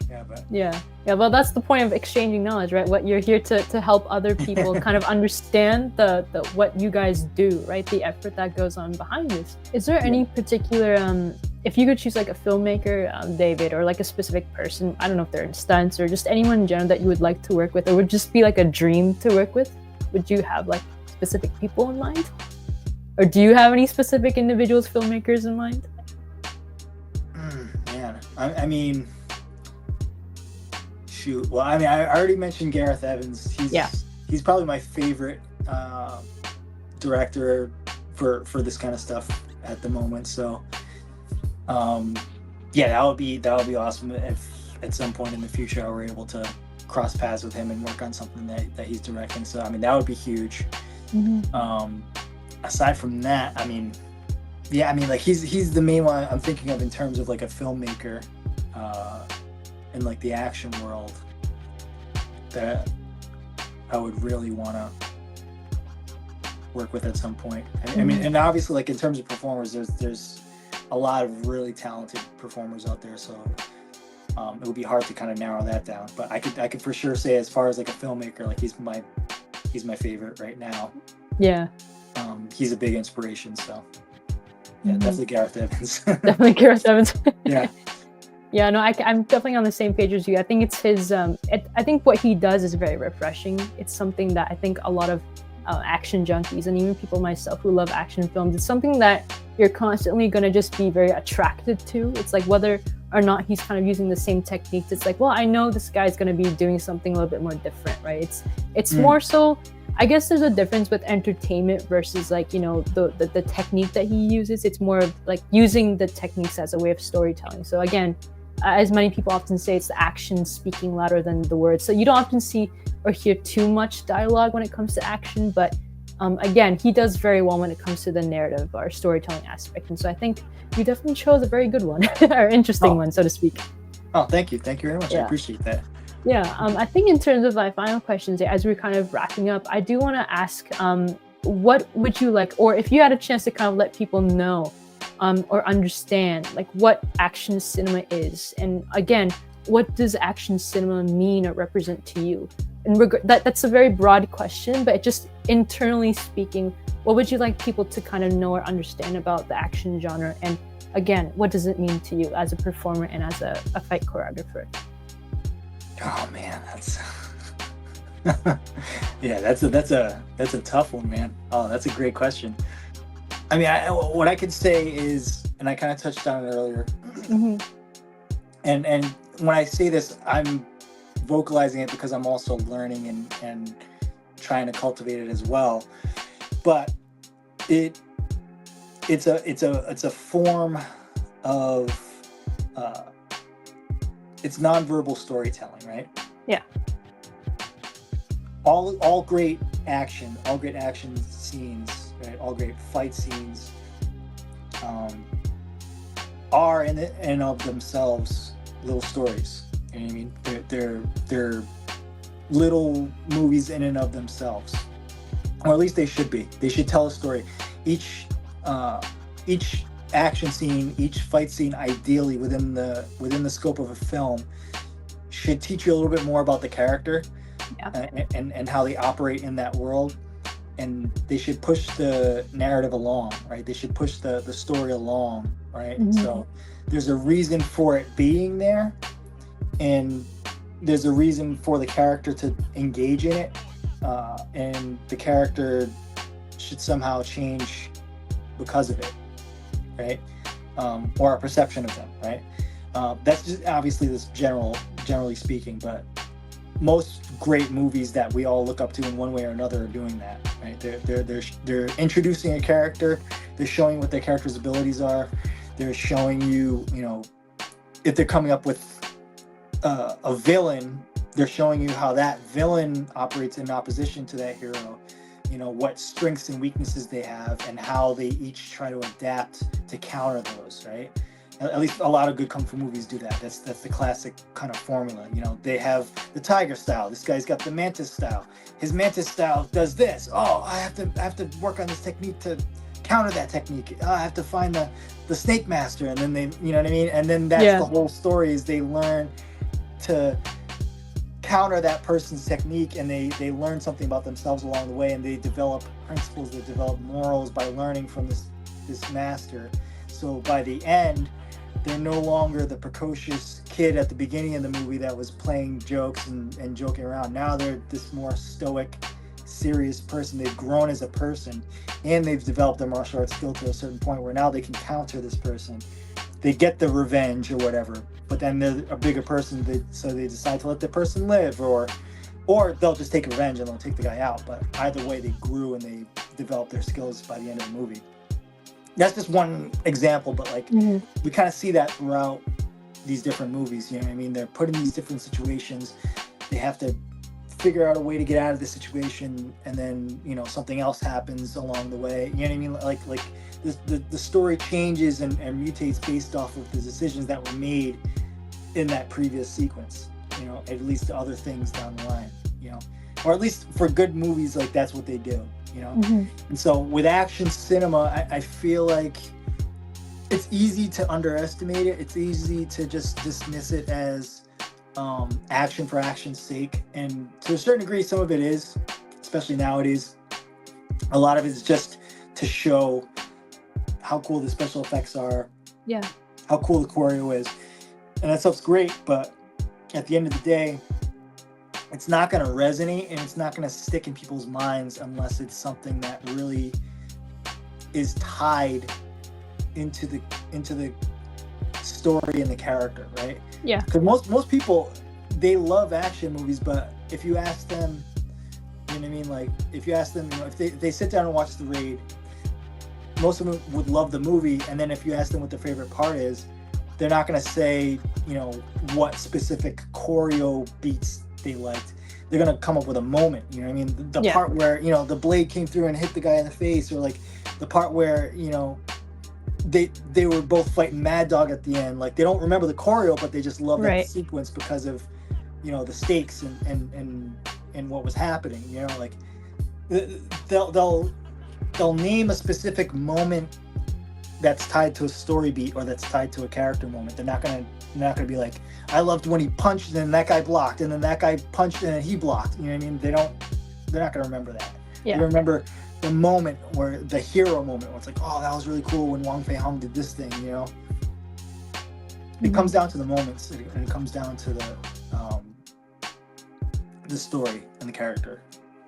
Yeah. Well, that's the point of exchanging knowledge, right? What you're here to help other people kind of understand the what you guys do, right? The effort that goes on behind this. Is there any particular if you could choose like a filmmaker, David, or like a specific person, I don't know if they're in stunts or just anyone in general that you would like to work with, or would just be like a dream to work with, would you have like specific people in mind? Or do you have any specific individuals, filmmakers in mind? Man, I mean, shoot. Well, I mean, I already mentioned Gareth Evans. He's probably my favorite director for this kind of stuff at the moment. So, that would be awesome if at some point in the future I were able to cross paths with him and work on something that he's directing. So, I mean, that would be huge. Aside from that, I mean, like he's the main one I'm thinking of in terms of like a filmmaker in like the action world that I would really want to work with at some point. I mean, and obviously, like in terms of performers, there's a lot of really talented performers out there, so it would be hard to kind of narrow that down. But I could for sure say, as far as like a filmmaker, like he's my favorite right now. Yeah. He's a big inspiration, so definitely Gareth Evans. Definitely Gareth Evans. Yeah, no, I'm definitely on the same page as you. I think it's his I think what he does is very refreshing. It's something that I think a lot of action junkies and even people myself who love action films, it's something that you're constantly going to just be very attracted to. It's like whether or not he's kind of using the same techniques, it's like, well, I know this guy's going to be doing something a little bit more different, right? It's more so, I guess there's a difference with entertainment versus like, you know, the technique that he uses. It's more of like using the techniques as a way of storytelling. So again, as many people often say, it's the action speaking louder than the words. So you don't often see or hear too much dialogue when it comes to action, but again, he does very well when it comes to the narrative or storytelling aspect. And so I think you definitely chose a very good one, or interesting one, so to speak. Oh, thank you very much. I appreciate that. Yeah, I think in terms of my final questions, as we're kind of wrapping up, I do want to ask, what would you like, or if you had a chance to kind of let people know or understand like what action cinema is, and again, what does action cinema mean or represent to you? And that's a very broad question, but just internally speaking, what would you like people to kind of know or understand about the action genre? And again, what does it mean to you as a performer and as a fight choreographer? Oh man, that's a tough one, man. Oh, that's a great question. I mean, what I could say is, and I kind of touched on it earlier, and when I say this, I'm vocalizing it because I'm also learning and trying to cultivate it as well. But it's a form of it's nonverbal storytelling, right? Yeah. All great action scenes, right? All great fight scenes are in and of themselves little stories. You know what I mean? They're little movies in and of themselves, or at least they should be. They should tell a story. Each action scene, each fight scene, ideally within the scope of a film, should teach you a little bit more about the character, and how they operate in that world. And they should push the narrative along, right? They should push the story along, right? So there's a reason for it being there, and there's a reason for the character to engage in it, and the character should somehow change because of it, right? Or our perception of them, right? That's just obviously this generally speaking, but most great movies that we all look up to in one way or another are doing that, right? They're introducing a character, they're showing what their character's abilities are, they're showing you, you know, if they're coming up with a villain, they're showing you how that villain operates in opposition to that hero, you know, what strengths and weaknesses they have and how they each try to adapt to counter those, right? At least a lot of good kung fu movies do that. That's the classic kind of formula. You know, they have the tiger style. This guy's got the mantis style. His mantis style does this. Oh, I have to work on this technique to counter that technique. Oh, I have to find the snake master, and then they, you know what I mean? And then that's the whole story, is they learn to counter that person's technique, and they learn something about themselves along the way, and they develop principles, they develop morals by learning from this master. So by the end, they're no longer the precocious kid at the beginning of the movie that was playing jokes and joking around. Now they're this more stoic, serious person. They've grown as a person, and they've developed their martial arts skill to a certain point where now they can counter this person. They get the revenge or whatever, but then they're a bigger person, so they decide to let the person live, or they'll just take revenge and they'll take the guy out. But either way, they grew and they developed their skills by the end of the movie. That's just one example, but like we kind of see that throughout these different movies. You know what I mean? They're put in these different situations. They have to figure out a way to get out of the situation, and then, you know, something else happens along the way. You know what I mean? Like the story changes and mutates based off of the decisions that were made in that previous sequence. You know, it leads to other things down the line. You know, or at least for good movies, like that's what they do. You know, and so with action cinema, I feel like it's easy to underestimate it. It's easy to just dismiss it as action for action's sake, and to a certain degree, some of it is, especially nowadays. A lot of it is just to show how cool the special effects are, how cool the choreo is, and that stuff's great. But at the end of the day, it's not going to resonate and it's not going to stick in people's minds unless it's something that really is tied into the story and the character, right? Yeah. Because most people, they love action movies, but if you ask them, you know what I mean? Like, if you ask them, you know, if they sit down and watch The Raid, most of them would love the movie, and then if you ask them what their favorite part is, they're not going to say, you know, what specific choreo beats they liked. They're gonna come up with a moment, you know what I mean? The part where, you know, the blade came through and hit the guy in the face, or like the part where, you know, they were both fighting Mad Dog at the end. Like, they don't remember the choreo, but they just love that sequence because of, you know, the stakes and what was happening. You know, like they'll name a specific moment that's tied to a story beat or that's tied to a character moment. They're not gonna be like, I loved when he punched and then that guy blocked and then that guy punched and then he blocked. You know what I mean? They're not gonna remember that. They remember the moment, where the hero moment, where it's like, oh, that was really cool when Wang Fei Hung did this thing. You know, it comes down to the moments, and it comes down to the story and the character.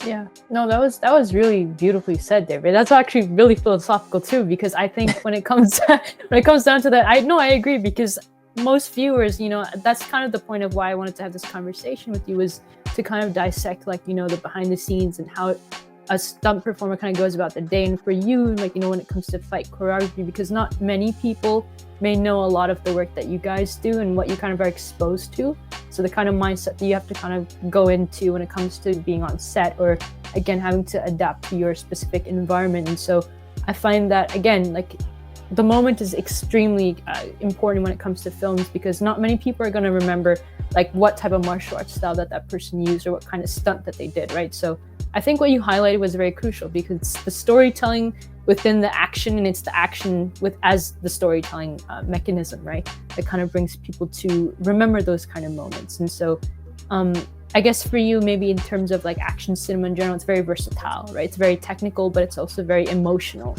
Yeah, no, that was really beautifully said, David. That's actually really philosophical too, because I think when it comes down to that, I agree, because most viewers, you know, that's kind of the point of why I wanted to have this conversation with you, was to kind of dissect, like, you know, the behind the scenes and how a stunt performer kind of goes about the day. And for you, like, you know, when it comes to fight choreography, because not many people may know a lot of the work that you guys do and what you kind of are exposed to. So the kind of mindset that you have to kind of go into when it comes to being on set, or again, having to adapt to your specific environment. And so I find that, again, like, the moment is extremely important when it comes to films, because not many people are going to remember like what type of martial arts style that person used or what kind of stunt that they did, right? So I think what you highlighted was very crucial, because it's the storytelling within the action, and it's the action as the storytelling mechanism, right? That kind of brings people to remember those kind of moments. And so I guess for you, maybe in terms of like action cinema in general, it's very versatile, right? It's very technical, but it's also very emotional.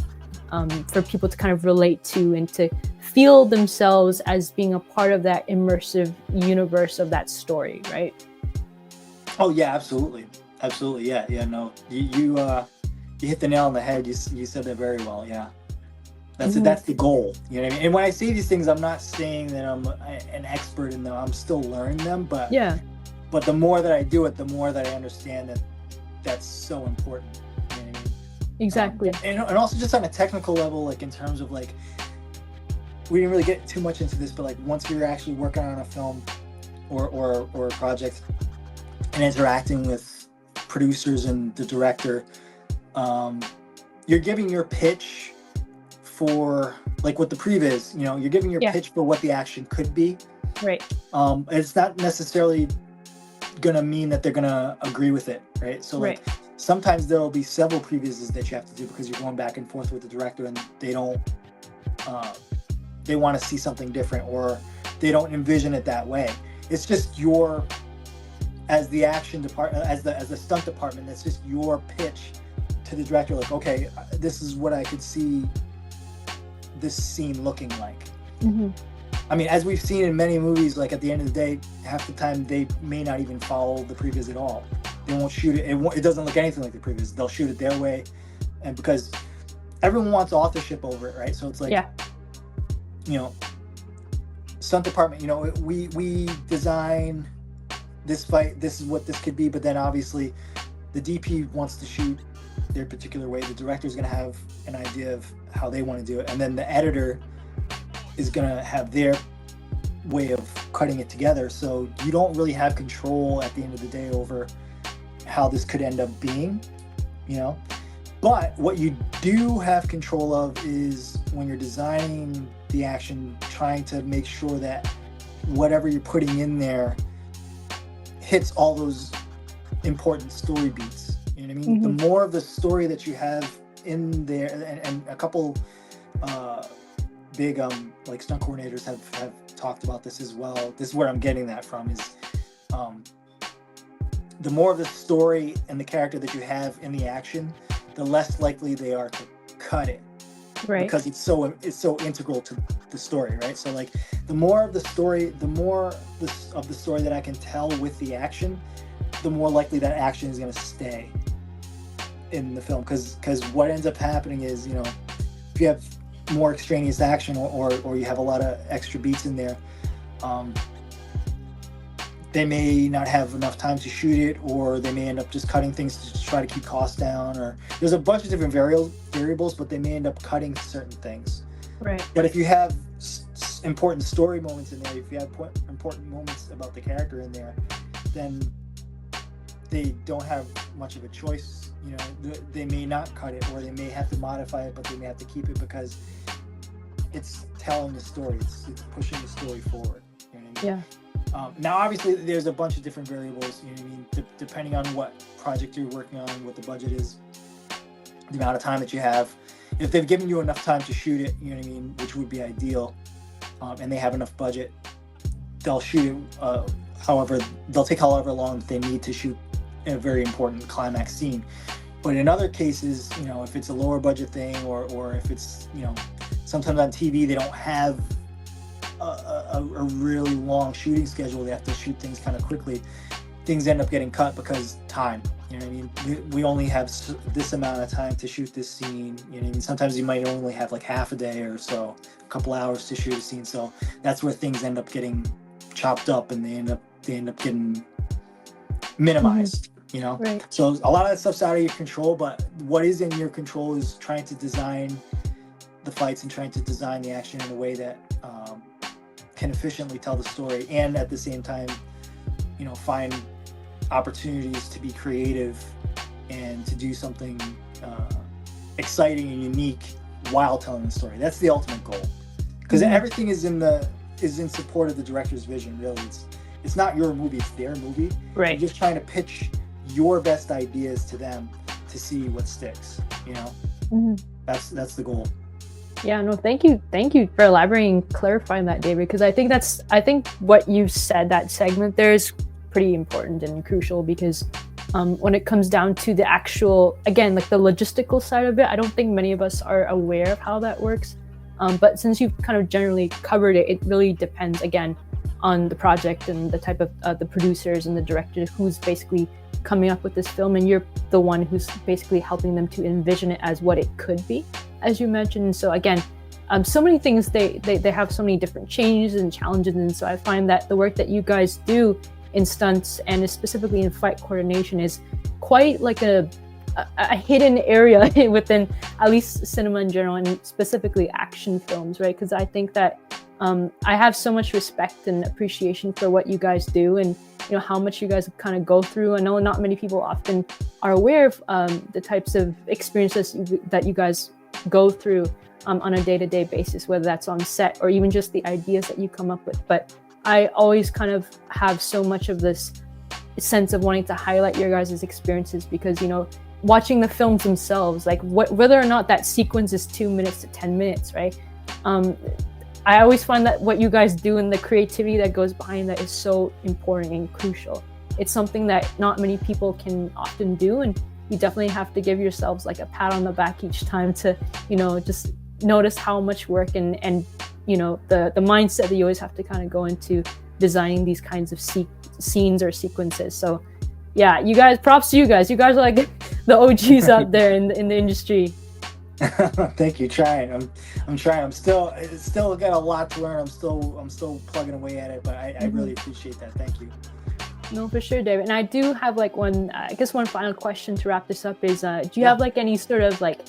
For people to kind of relate to and to feel themselves as being a part of that immersive universe of that story, right? Oh yeah, absolutely, yeah. No, you hit the nail on the head. You said that very well. Yeah, that's the goal. You know what I mean? And when I say these things, I'm not saying that I'm an expert in them. I'm still learning them, but but the more that I do it, the more that I understand that that's so important. You know what I mean? Exactly. And also just on a technical level, like in terms of like, we didn't really get too much into this, but like once you're actually working on a film or a project and interacting with producers and the director, you're giving your pitch for like what the previs, you know, you're giving your pitch for what the action could be. Right. It's not necessarily gonna mean that they're gonna agree with it, right? So like sometimes there'll be several previses that you have to do because you're going back and forth with the director and they don't they want to see something different or they don't envision it that way. It's just your, as the action department, as the stunt department, that's just your pitch to the director, like, okay, this is what I could see this scene looking like. Mm-hmm. I mean, as we've seen in many movies, like at the end of the day, half the time they may not even follow the previs at all. They won't shoot it. It doesn't look anything like the previs. They'll shoot it their way, and because everyone wants authorship over it, right? So it's like, you know, stunt department, you know, we design this fight, this is what this could be, but then obviously the DP wants to shoot their particular way. The director's going to have an idea of how they want to do it, and then the editor is going to have their way of cutting it together. So you don't really have control at the end of the day over how this could end up being, you know. But what you do have control of is when you're designing the action, trying to make sure that whatever you're putting in there hits all those important story beats. You know what I mean? Mm-hmm. The more of the story that you have in there, and a couple big like stunt coordinators have talked about this as well. This is where I'm getting that from, is the more of the story and the character that you have in the action, the less likely they are to cut it, right? Because it's so integral to the story, right? So like the more of the story, the more of the story that I can tell with the action, the more likely that action is going to stay in the film. Because what ends up happening is, you know, if you have more extraneous action or you have a lot of extra beats in there, they may not have enough time to shoot it, or they may end up just cutting things to try to keep costs down, or there's a bunch of different variables, but they may end up cutting certain things. Right. But if you have important story moments in there, if you have important moments about the character in there, then they don't have much of a choice. You know, they may not cut it, or they may have to modify it, but they may have to keep it because it's telling the story. It's pushing the story forward. You know what I mean? Yeah. Now, obviously, there's a bunch of different variables, you know what I mean, depending on what project you're working on, what the budget is, the amount of time that you have. If they've given you enough time to shoot it, you know what I mean, which would be ideal, and they have enough budget, they'll shoot it, they'll take however long they need to shoot a very important climax scene. But in other cases, you know, if it's a lower budget thing, or if it's, you know, sometimes on TV they don't have a really long shooting schedule, they have to shoot things kind of quickly, things end up getting cut because time, you know what I mean, we only have this amount of time to shoot this scene, you know what I mean, sometimes you might only have like half a day or so, a couple hours to shoot a scene, so that's where things end up getting chopped up and they end up getting minimized. You know, right. So a lot of that stuff's out of your control, but what is in your control is trying to design the fights and trying to design the action in a way that can efficiently tell the story, and at the same time, you know, find opportunities to be creative and to do something exciting and unique while telling the story. That's the ultimate goal, because everything is in support of the director's vision. Really, it's not your movie; it's their movie. Right. You're just trying to pitch your best ideas to them to see what sticks. You know, that's the goal. Yeah, no, thank you for elaborating and clarifying that, David, because I think what you said, that segment there, is pretty important and crucial, because when it comes down to the actual, again, like the logistical side of it, I don't think many of us are aware of how that works. But since you've kind of generally covered it, it really depends, again, on the project and the type of the producers and the director who's basically coming up with this film, and you're the one who's basically helping them to envision it as what it could be, as you mentioned. So again, so many things, they have so many different changes and challenges, and so I find that the work that you guys do in stunts and specifically in fight coordination is quite like a hidden area within at least cinema in general, and specifically action films, right? Because I think that I have so much respect and appreciation for what you guys do, and how much you guys kind of go through. I know not many people often are aware of the types of experiences that you guys go through on a day-to-day basis, whether that's on set or even just the ideas that you come up with. But I always kind of have so much of this sense of wanting to highlight your guys' experiences, because watching the films themselves, like whether or not that sequence is 2 minutes to 10 minutes, right? I always find that what you guys do and the creativity that goes behind that is so important and crucial. It's something that not many people can often do, and you definitely have to give yourselves like a pat on the back each time to, just notice how much work and the mindset that you always have to kind of go into designing these kinds of scenes or sequences. So yeah, you guys, props to you guys. You guys are like the OGs out there in the industry. Thank you. Trying. I'm trying. I'm still got a lot to learn. I'm still plugging away at it, but I really appreciate that. Thank you. No, for sure, David. And I do have like one final question to wrap this up is, do you have like any sort of like,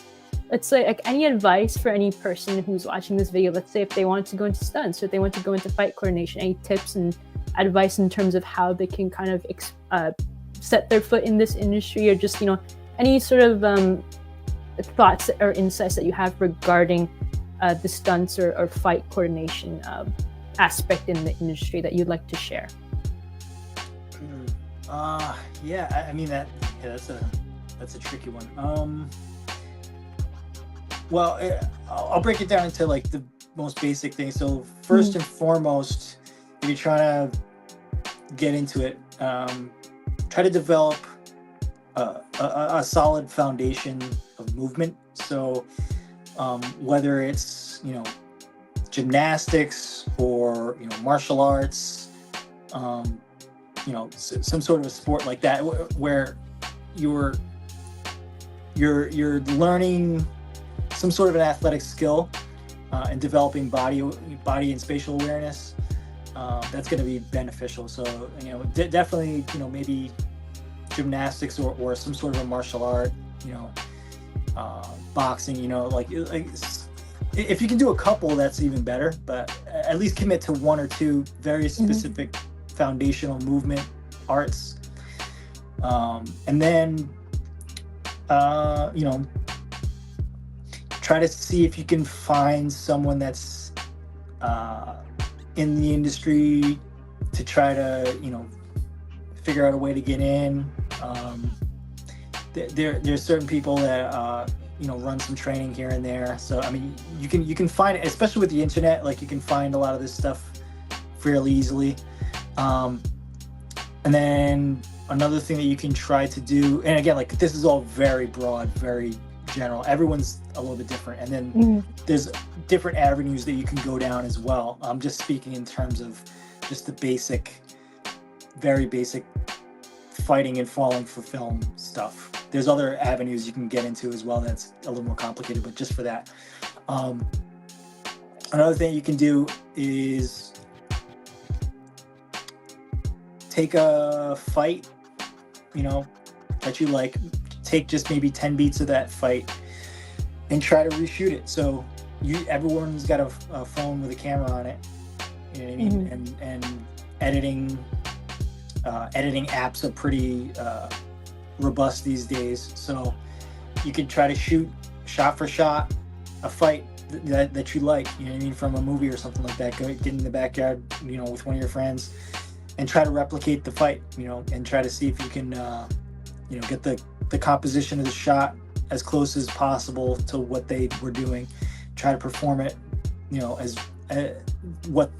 let's say like any advice for any person who's watching this video? Let's say if they want to go into stunts or if they want to go into fight coordination, any tips and advice in terms of how they can kind of set their foot in this industry, or just any sort of thoughts or insights that you have regarding the stunts or fight coordination aspect in the industry that you'd like to share? Yeah, I mean that's a tricky one. Well, I'll break it down into like the most basic things. So first and foremost, if you're trying to get into it, try to develop a solid foundation of movement. So whether it's gymnastics or martial arts, some sort of a sport like that, where you're learning some sort of an athletic skill and developing body and spatial awareness, that's going to be beneficial. So definitely maybe gymnastics or some sort of a martial art, boxing, like if you can do a couple, that's even better, but at least commit to one or two very specific foundational movement arts, and then try to see if you can find someone that's in the industry to try to figure out a way to get in. There's certain people that run some training here and there, so I mean you can find it, especially with the internet, like you can find a lot of this stuff fairly easily. And then another thing that you can try to do, and again, like this is all very broad, very general, everyone's a little bit different, and then there's different avenues that you can go down as well. I'm just speaking in terms of just the very basic fighting and falling for film stuff. There's other avenues you can get into as well that's a little more complicated, but just for that. Another thing you can do is take a fight, that you like, take just maybe 10 beats of that fight and try to reshoot it. So everyone's got a phone with a camera on it, you know what I mean? And editing apps are pretty robust these days. So you could try to shoot shot for shot a fight that you like, you know what I mean, from a movie or something like that. Get in the backyard, with one of your friends and try to replicate the fight, and try to see if you can, get the composition of the shot as close as possible to what they were doing. Try to perform it, as what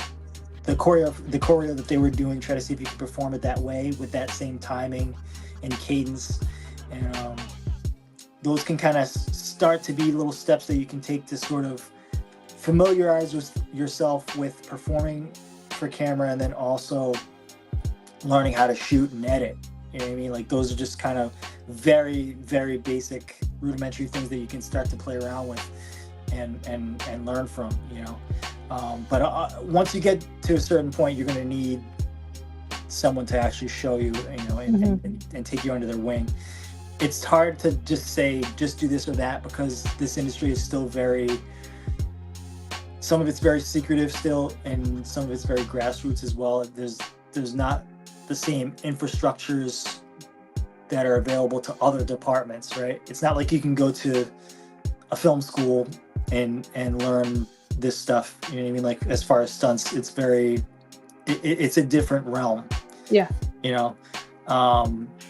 the choreo that they were doing. Try to see if you can perform it that way with that same timing and cadence. And those can kind of start to be little steps that you can take to sort of familiarize yourself with performing for camera, and then also learning how to shoot and edit. You know what I mean? Like those are just kind of very, very basic rudimentary things that you can start to play around with and learn from, but once you get to a certain point, you're going to need someone to actually show you, and take you under their wing. It's hard to just say, just do this or that, because this industry is still some of it's very secretive still, and some of it's very grassroots as well. There's not the same infrastructures that are available to other departments, right? It's not like you can go to a film school and learn this stuff, you know what I mean? Like, as far as stunts, it's a different realm. Yeah.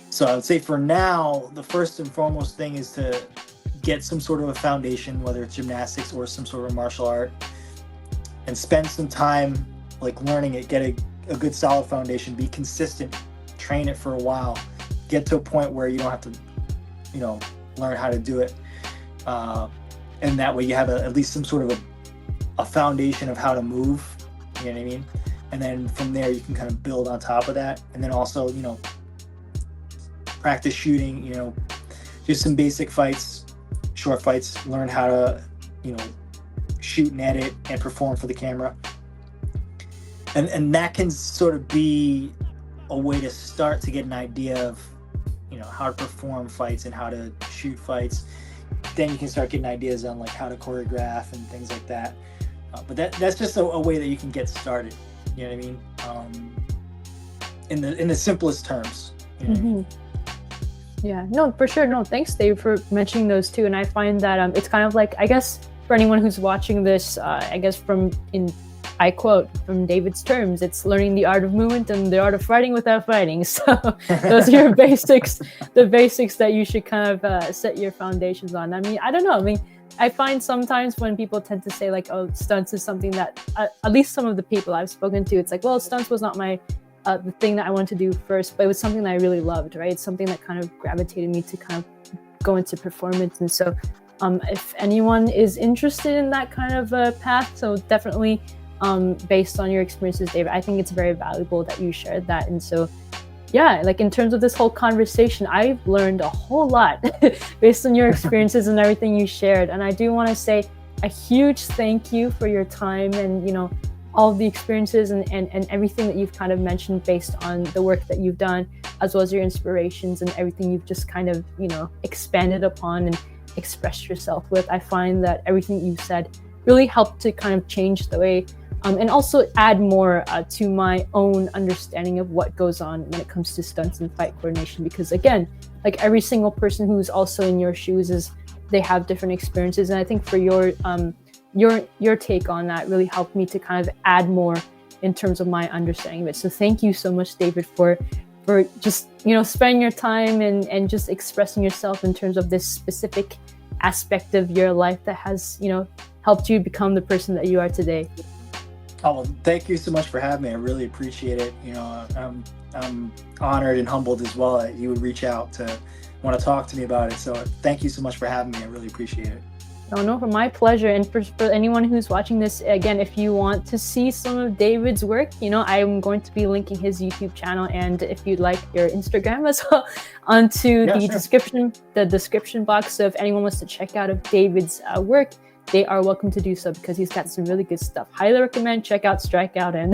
So I would say for now, the first and foremost thing is to get some sort of a foundation, whether it's gymnastics or some sort of martial art, and spend some time like learning it, get a good solid foundation, be consistent, train it for a while, get to a point where you don't have to, learn how to do it. And that way you have at least some sort of a foundation of how to move, you know what I mean? And then from there you can kind of build on top of that. And then also, practice shooting, do some basic fights, short fights, learn how to, shoot and edit and perform for the camera. And that can sort of be a way to start to get an idea of, how to perform fights and how to shoot fights. Then you can start getting ideas on like how to choreograph and things like that. But that's just a way that you can get started. You know what I mean? In the simplest terms. You know what I mean? Yeah, no, for sure. No, thanks, Dave, for mentioning those too. And I find that it's kind of like, I guess, for anyone who's watching this, I guess I quote from David's terms, it's learning the art of movement and the art of fighting without fighting. So those are your basics, the basics that you should kind of set your foundations on. I mean, I don't know. I mean, I find sometimes when people tend to say like, oh, stunts is something that, at least some of the people I've spoken to, it's like, well, stunts was not my the thing that I wanted to do first, but it was something that I really loved, right? It's something that kind of gravitated me to kind of go into performance. And so if anyone is interested in that kind of path, so definitely based on your experiences, David, I think it's very valuable that you shared that. And so, yeah, like in terms of this whole conversation, I've learned a whole lot based on your experiences and everything you shared. And I do want to say a huge thank you for your time and, all of the experiences and everything that you've kind of mentioned based on the work that you've done, as well as your inspirations and everything you've just kind of, expanded upon and expressed yourself with. I find that everything you said really helped to kind of change the way and also add more to my own understanding of what goes on when it comes to stunts and fight coordination. Because again, like every single person who's also in your shoes they have different experiences. And I think for your take on that really helped me to kind of add more in terms of my understanding of it. So thank you so much, David, for just, spending your time and just expressing yourself in terms of this specific aspect of your life that has, helped you become the person that you are today. Oh, well, thank you so much for having me. I really appreciate it. I'm honored and humbled as well that you would reach out to want to talk to me about it. So thank you so much for having me. I really appreciate it. No, for my pleasure. And for anyone who's watching this, again, if you want to see some of David's work, I'm going to be linking his YouTube channel, and if you'd like, your Instagram as well, onto the description box. So if anyone wants to check out of David's work, they are welcome to do so, because he's got some really good stuff. Highly recommend. Check out Strikeout and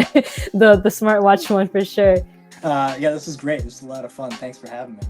the smartwatch one for sure. Yeah, this is great. This is a lot of fun. Thanks for having me.